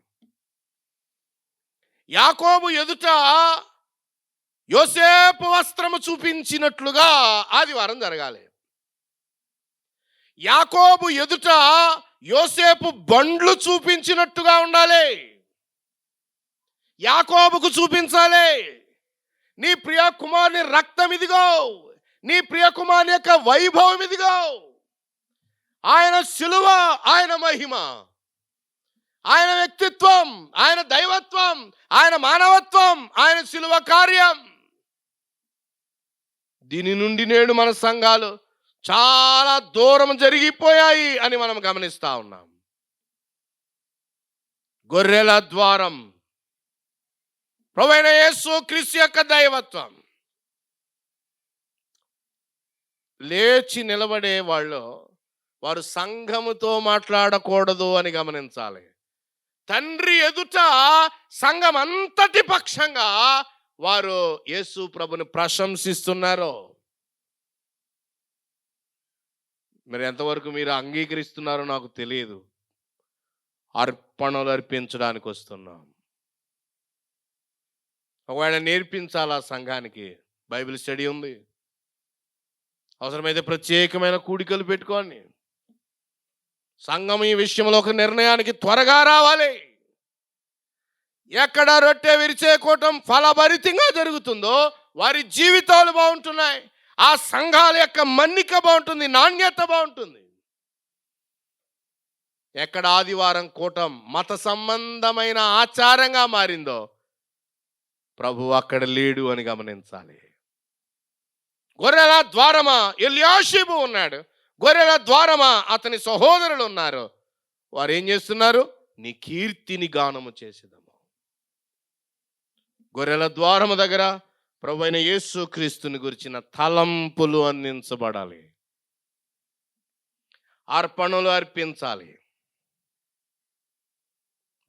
యాకోబు ఎదుట యోసేపు వస్త్రము చూపించినట్లుగా ఆదివారం జరగాలి. యాకోబు ఎదుట యోసేపు బండ్లు చూపించినట్టుగా ఉండాలి. యాకోబుకు చూపించాలి, నీ ప్రియ కుమారుని రక్తం ఇదిగో, నీ ప్రియ కుమారుని యొక్క వైభవం ఇదిగో, ఆయన శిలువ, ఆయన మహిమ, ఆయన వ్యక్తిత్వం, ఆయన దైవత్వం, ఆయన మానవత్వం, ఆయన శిలువ కార్యం. దీని నుండి నేడు మన సంఘాలు చాలా దూరం జరిగిపోయాయి అని మనం గమనిస్తా ఉన్నాం. గొర్రెల ద్వారం ప్రభువైన యేసు క్రీస్తు యొక్క దైవత్వం. లేచి నిలబడే వాళ్ళు వారు సంఘముతో మాట్లాడకూడదు అని గమనించాలి. తండ్రి ఎదుట సంఘం అంతటి పక్షంగా వారు యేసు ప్రభుని ప్రశంసిస్తున్నారు. మరి ఎంతవరకు మీరు అంగీకరిస్తున్నారో నాకు తెలియదు. అర్పణలు అర్పించడానికి వస్తున్నాం. ఒకవేళ నేర్పించాలా సంఘానికి, బైబిల్ స్టడీ ఉంది, అవసరమైతే ప్రత్యేకమైన కూడికలు పెట్టుకోండి. సంఘం ఈ విషయంలో ఒక నిర్ణయానికి త్వరగా రావాలి. ఎక్కడ రొట్టె విరిచే కూటం ఫలభరితంగా జరుగుతుందో వారి జీవితాలు బాగుంటున్నాయి, ఆ సంఘాల యొక్క మన్నిక బాగుంటుంది, నాణ్యత బాగుంటుంది. ఎక్కడ ఆదివారం కూటం మత సంబంధమైన ఆచారంగా మారిందో ప్రభు అక్కడ లేడు అని గమనించాలి. గొర్రెల ద్వారమా ఎల్యాషీబు ఉన్నాడు, గొర్రెల ద్వారమా అతని సహోదరులు ఉన్నారు. వారు ఏం చేస్తున్నారు? నీ కీర్తిని గానము చేసేదము. గొర్రెల ద్వారము దగ్గర ప్రభు అయిన యేసు క్రీస్తుని గురించిన తలంపులు అందించబడాలి, అర్పణలు అర్పించాలి.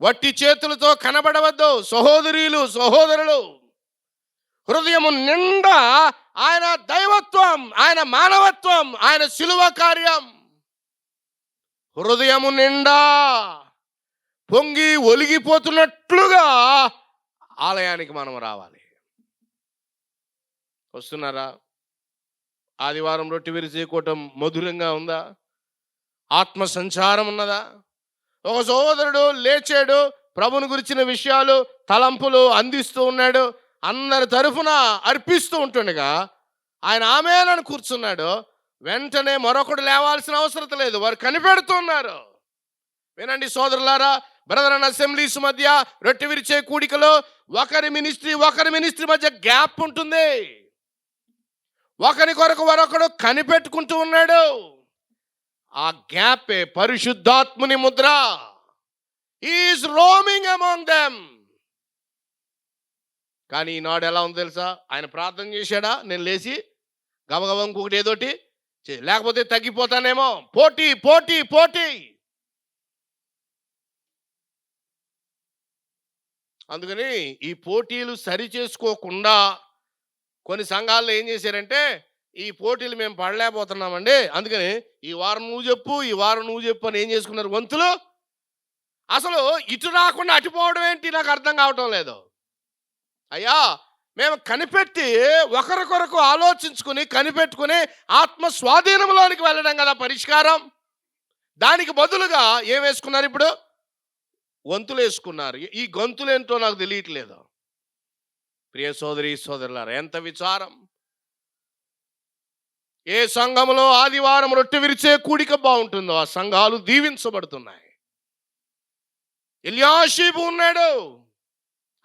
వట్టి చేతులతో కనబడవద్దు. సహోదరీలు సహోదరులు, హృదయము నిండా ఆయన దైవత్వం, ఆయన మానవత్వం, ఆయన శిలువ కార్యం హృదయము నిండా పొంగి ఒలిగిపోతున్నట్లుగా ఆలయానికి మనం రావాలి. వస్తున్నారా? ఆదివారం రొట్టె విరిచే కూటం మధురంగా ఉందా? ఆత్మ సంచారం ఉన్నదా? ఒక సహోదరుడు లేచాడు, ప్రభుని గురించిన విషయాలు తలంపులు అందిస్తూ ఉన్నాడు, అందరి తరఫున అర్పిస్తూ ఉంటుండగా ఆయన ఆమేనని కూర్చున్నాడు. వెంటనే మరొకడు లేవాల్సిన అవసరం లేదు, వారు కనిపెడుతున్నారు. వినండి సోదరులారా, బ్రదర్ అండ్ అసెంబ్లీస్ మధ్య రొట్టె విరిచే కూడికలో ఒకరి మినిస్ట్రీ మధ్య గ్యాప్ ఉంటుంది. ఒకరి కొరకు మరొకడు కనిపెట్టుకుంటూ ఉన్నాడు. ఆ గ్యాపే పరిశుద్ధాత్ముని Mudra. Is roaming among them. కానీ ఈనాడు ఎలా ఉందో తెలుసా? ఆయన ప్రార్థన చేశాడా? నేను లేచి గబగబా ఇంకొకటి ఏదోటి లేకపోతే తగ్గిపోతానేమో. పోటీ పోటీ పోటీ. అందుకని ఈ పోటీలు సరి చేసుకోకుండా కొన్ని సంఘాల్లో ఏం చేశారంటే, ఈ పోటీలు మేము పడలేకపోతున్నామండి, అందుకని ఈ వారం నువ్వు చెప్పు, ఈ వారం నువ్వు చెప్పు అని ఏం చేసుకున్నారు వంతులు. అసలు ఇటు రాకుండా అటుపోవడం ఏంటి నాకు అర్థం కావటం లేదు. అయ్యా, మేము కనిపెట్టి ఒకరికొరకు ఆలోచించుకుని కనిపెట్టుకుని ఆత్మ స్వాధీనంలోనికి వెళ్ళడం కదా పరిష్కారం. దానికి బదులుగా ఏం వేసుకున్నారు? ఇప్పుడు వంతులు వేసుకున్నారు. ఈ గొంతులు ఏంటో నాకు తెలియట్లేదు. ప్రియ సోదరి సోదరులారా, ఎంత విచారం! ఏ సంఘంలో ఆదివారం రొట్టె విరిచే కూడిక బాగుంటుందో ఆ సంఘాలు దీవించబడుతున్నాయి. ఎల్యాషీబు ఉన్నాడు,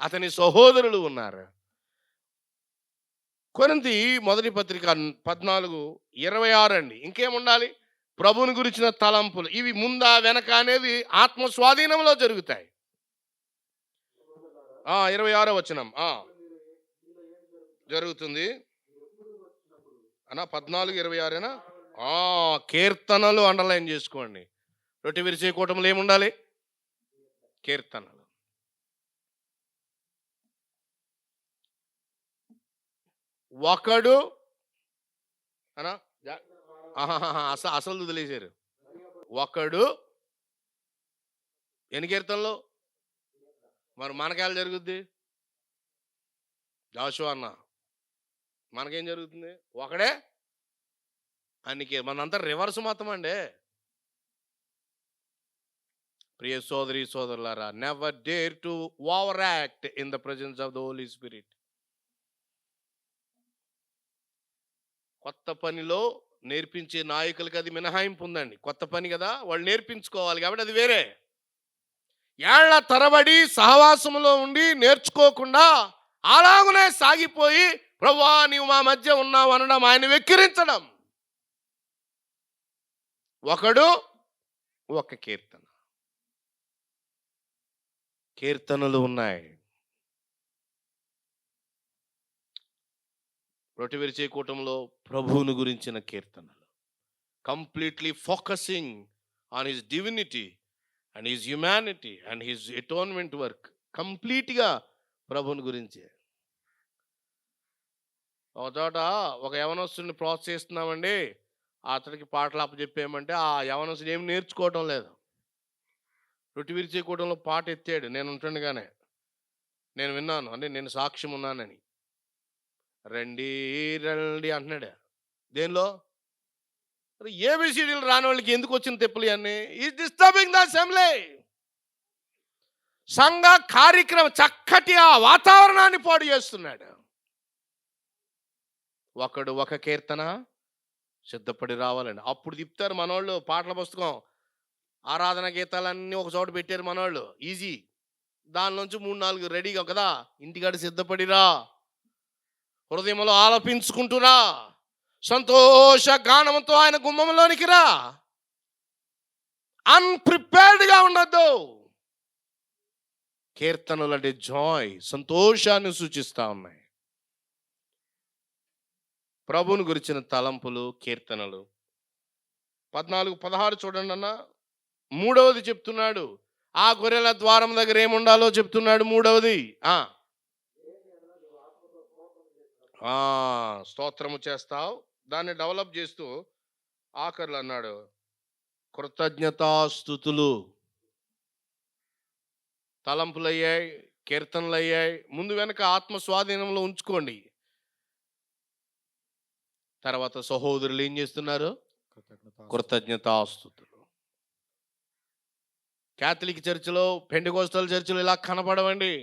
అతని సహోదరులు ఉన్నారు. కొరింథీ మొదటి పత్రిక 14:26 అండి. ఇంకేముండాలి? ప్రభుని గురించిన తలంపులు. ఇవి ముందా వెనక అనేది ఆత్మ స్వాధీనంలో జరుగుతాయి. 26వ వచనం జరుగుతుంది అన్నా. 14:26 కీర్తనలు అండర్లైన్ చేసుకోండి. రొట్టె విరిచే కూటములు ఏముండాలి? కీర్తనలు. ఒకడు అనా అసలు వదిలేశారు. ఒకడు ఎన్ని కీర్తనలు? మరి మనకేళ జరుగుద్ది? జాషువా అన్న, మనకేం జరుగుతుంది? ఒకడే అన్నికి. మనంతా రివర్స్ మొత్తం అండి. ప్రియ సోదరి సోదరులారా, never dare to over act in the presence of the holy spirit. కొత్త పనిలో నేర్పించే నాయకులకి అది మినహాయింపు ఉందండి. కొత్త పని కదా, వాళ్ళు నేర్పించుకోవాలి కాబట్టి అది వేరే. ఏళ్ల తరబడి సహవాసంలో ఉండి నేర్చుకోకుండా అలాగునే సాగిపోయి ప్రభువా నీవు మా మధ్య ఉన్నావు అనడం, ఆయన వెక్కిరించడం. ఒకడు ఒక కీర్తన. కీర్తనలు ఉన్నాయి. రొట్టె విరిచే కూటంలో ప్రభువుని గురించిన కీర్తనలు, completely focusing on his divinity and his humanity and his atonement work. కంప్లీట్గా ప్రభువుని గురించే. ఒక చోట ఒక యవనస్తుని ప్రోత్సహిస్తున్నామండి, అతడికి పాటలు అప్పచెప్పేయమంటే ఆ యవనస్తుడు ఏమి నేర్చుకోవటం లేదు. రొట్టె విరిచే కూటంలో పాట ఎత్తాడు, నేను ఉంటుండగానే నేను విన్నాను, అంటే నేను సాక్ష్యం ఉన్నానని. రండి రండి అంటున్నాడు. దేనిలో? ఏబిసిడీలు రాని వాళ్ళకి ఎందుకు వచ్చిన తెప్పులు అన్నీ? Is disturbing the assembly. సంఘ కార్యక్రమం చక్కటి ఆ వాతావరణాన్ని పాడు చేస్తున్నాడు. ఒకడు ఒక కీర్తన సిద్ధపడి రావాలండి. అప్పుడు తిప్పుతారు మనోళ్ళు పాటల పుస్తకం. ఆరాధన గీతాలన్నీ ఒక చోట పెట్టారు మనోళ్ళు, ఈజీ. దానిలోంచి 3-4 రెడీగా కదా, ఇంటికాడ సిద్ధపడిరా, హృదయంలో ఆలపించుకుంటురా, సంతోష గానంతో ఆయన గుమ్మంలోనికి రా. అన్ప్రిపేర్డ్గా ఉండద్దు. కీర్తనలు అంటే జాయ్, సంతోషాన్ని సూచిస్తా ఉన్నాయి. ప్రభువుని గురించిన తలంపులు, కీర్తనలు. 14-16 చూడండి అన్న. మూడవది చెప్తున్నాడు, ఆ గొర్రెల ద్వారం దగ్గర ఏముండాలో చెప్తున్నాడు. మూడవది స్తోత్రము చేస్తావు. దాన్ని డెవలప్ చేస్తూ ఆఖర్లు అన్నాడు కృతజ్ఞతాస్తుతులు. తలంపులు అయ్యాయి, కీర్తనలు అయ్యాయి. ముందు వెనక ఆత్మ స్వాధీనంలో ఉంచుకోండి. తర్వాత సహోదరులు ఏం చేస్తున్నారు? కృతజ్ఞతాస్తుతులు. క్యాథలిక్ చర్చిలో, పెంటెకోస్టల్ చర్చిలో ఇలా కనపడవండి.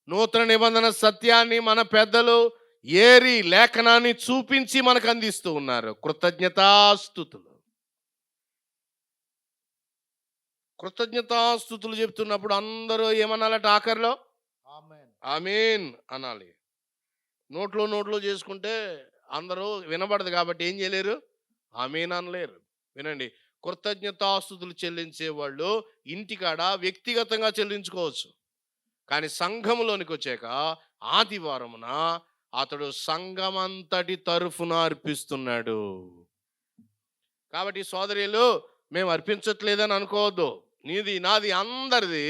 నూతన నిబంధన సత్యాన్ని మన పెద్దలు ఏరి లేఖనాన్ని చూపించి మనకు అందిస్తూ ఉన్నారు. కృతజ్ఞతాస్తుతులు. కృతజ్ఞతాస్తుతులు చెప్తున్నప్పుడు అందరూ ఏమనాలట? ఆఖరిలో ఆమేన్ అనాలి. నోట్లో చేసుకుంటే అందరూ వినబడదు కాబట్టి ఏం చేయలేరు? ఆమేన్ అనలేరు. వినండి, కృతజ్ఞతాస్తుతులు చెల్లించే వాళ్ళు ఇంటికాడ వ్యక్తిగతంగా చెల్లించుకోవచ్చు. కానీ సంఘములోనికి వచ్చాక ఆదివారమున అతడు సంఘమంతటి తరఫున అర్పిస్తున్నాడు. కాబట్టి సోదరులు, మేము అర్పించట్లేదని అనుకోవద్దు. నీది నాది అందరిది.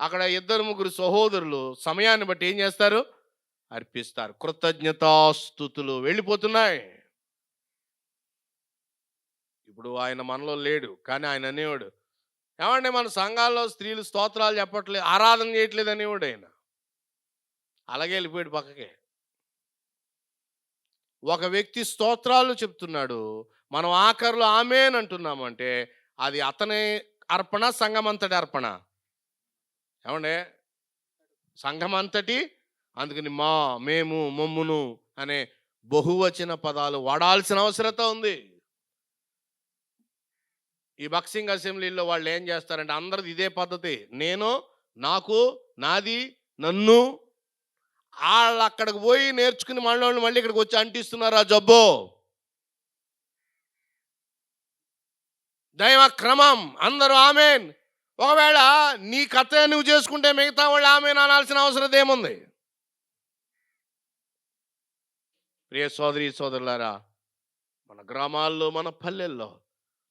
అక్కడ 2-3 సహోదరులు సమయాన్ని బట్టి ఏం చేస్తారు? అర్పిస్తారు. కృతజ్ఞతాస్తుతులు వెళ్ళిపోతున్నాయి. ఇప్పుడు ఆయన మనలో లేడు, కానీ ఆయన అనేవాడు, ఏమంటే మన సంఘాల్లో స్త్రీలు స్తోత్రాలు చెప్పట్లేదు, ఆరాధన చేయట్లేదు అనేవాడు ఆయన. అలాగే వెళ్ళిపోయాడు పక్కకే. ఒక వ్యక్తి స్తోత్రాలు చెప్తున్నాడు, మనం ఆఖరిలో ఆమేన్ అంటున్నామంటే అది అతని అర్పణ, సంఘమంతటి అర్పణ. ఏమండే? సంఘమంతటి. అందుకని మా, మేము, మమ్మును అనే బహువచన పదాలు వాడాల్సిన అవసరత ఉంది. ఈ బాక్సింగ్ అసెంబ్లీలో వాళ్ళు ఏం చేస్తారంటే అందరిది ఇదే పద్ధతి. నేను, నాకు, నాది, నన్ను. వాళ్ళు అక్కడికి పోయి నేర్చుకుని మళ్ళీ ఇక్కడికి వచ్చి అంటిస్తున్నారు ఆ జబ్బు. దైవ క్రమం. అందరూ ఆమేన్. ఒకవేళ నీ కథ నువ్వు చేసుకుంటే మిగతా వాళ్ళు ఆమేన్ అనాల్సిన అవసరం ఏముంది? ప్రియ సోదరి సోదరులారా, మన గ్రామాల్లో, మన పల్లెల్లో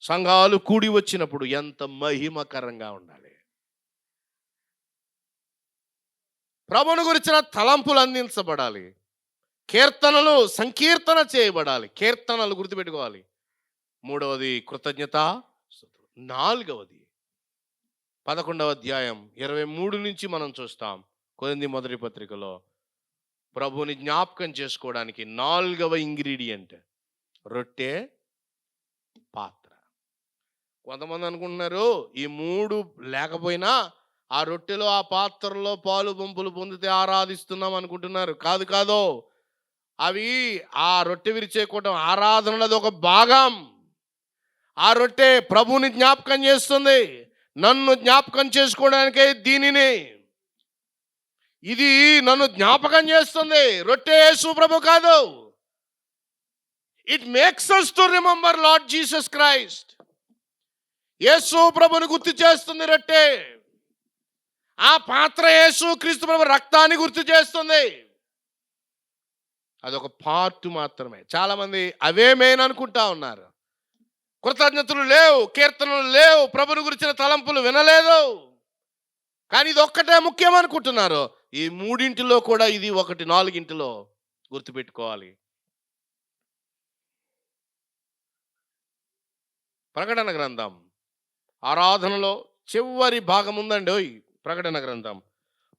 సంఘాలు కూడి వచ్చినప్పుడు ఎంత మహిమకరంగా ఉండాలి. ప్రభువుని గురించిన తలంపులు అందించబడాలి. కీర్తనలు సంకీర్తన చేయబడాలి. కీర్తనలు గుర్తుపెట్టుకోవాలి. మూడవది కృతజ్ఞత. 4వది 11వ అధ్యాయం 23 నుంచి మనం చూస్తాం. కొరింథీ మొదటి పత్రికలో ప్రభువుని జ్ఞాపకం చేసుకోవడానికి 4వ ఇంగ్రీడియంట్ రొట్టె, పాత్ర. కొంతమంది అనుకుంటున్నారు ఈ 3 లేకపోయినా ఆ రొట్టెలో, ఆ పాత్రలో పాలు పంపులు పొందితే ఆరాధిస్తున్నాం అనుకుంటున్నారు. కాదు. అవి ఆ రొట్టె విరిచే కూటం ఆరాధనలో ఒక భాగం. ఆ రొట్టె ప్రభువుని జ్ఞాపకం చేస్తుంది. నన్ను జ్ఞాపకం చేసుకోవడానికే దీనిని, ఇది నన్ను జ్ఞాపకం చేస్తుంది. రొట్టె యేసు ప్రభు కాదు. It makes us to remember lord Jesus Christ. యేసు ప్రభుని గుర్తు చేస్తుంది రొట్టె. ఆ పాత్ర యేసు క్రీస్తు ప్రభు రక్తాన్ని గుర్తు చేస్తుంది. అదొక పార్ట్ మాత్రమే. చాలా మంది అవే మెయిన్ అనుకుంటా ఉన్నారు. కృతజ్ఞతలు లేవు, కీర్తనలు లేవు, ప్రభుని గురించిన తలంపులు వినలేదు. కానీ ఇది ఒక్కటే ముఖ్యం అనుకుంటున్నారు. ఈ 3 కూడా ఇది ఒకటి. 4 గుర్తుపెట్టుకోవాలి. ప్రకటన గ్రంథం ఆరాధనలో చివరి భాగం ఉందండి. ప్రకటన గ్రంథం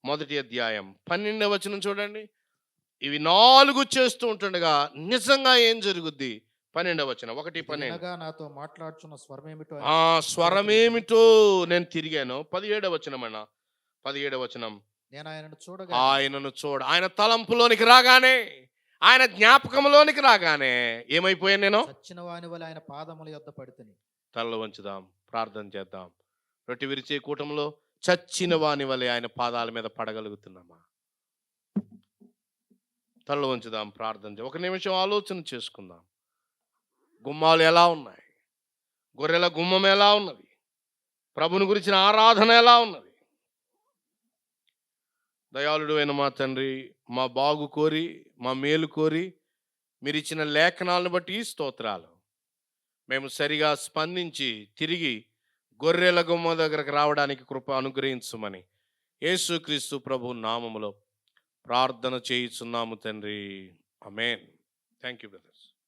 1వ అధ్యాయం 12వ వచనం చూడండి. ఇవి 4 చేస్తూ ఉంటుండగా నిజంగా ఏం జరుగుద్ది? 12వ వచనం 1:12. నాతో మాట్లాడుచున్న స్వరమేమిటో స్వరమేమిటో నేను తిరిగాను. 17వ వచనం అన్న. 17వ వచనం, నేను ఆయనను చూడ, ఆయన తలంపులోనికి రాగానే, ఆయన జ్ఞాపకంలోనికి రాగానే ఏమైపోయాను? నేను చచ్చిన వాని వలె ఆయన పాదముల యొద్ద పడితిని. తలలో వంచుదాం, ప్రార్థన చేద్దాం. రొట్టె విరిచే కూటంలో చచ్చిన వాని వలె ఆయన పాదాల మీద పడగలుగుతున్నామా? తలలో వంచుదాం, ప్రార్థన చేద్దాం. 1 నిమిషం ఆలోచన చేసుకుందాం. గుమ్మాలు ఎలా ఉన్నాయి? గొర్రెల గుమ్మం ఎలా ఉన్నది? ప్రభుని గురించిన ఆరాధన ఎలా ఉన్నది? దయాళుడు అయిన మా తండ్రి, మా బాగు కోరి, మా మేలు కోరి మీరు ఇచ్చిన లేఖనాలను బట్టి స్తోత్రాలు. మేము సరిగా స్పందించి తిరిగి గొర్రెల గుమ్మ దగ్గరకు రావడానికి కృప అనుగ్రహించుమని యేసుక్రీస్తు ప్రభు నామములో ప్రార్థన చేయుచున్నాము తండ్రి. ఆమేన్. Thank you brothers.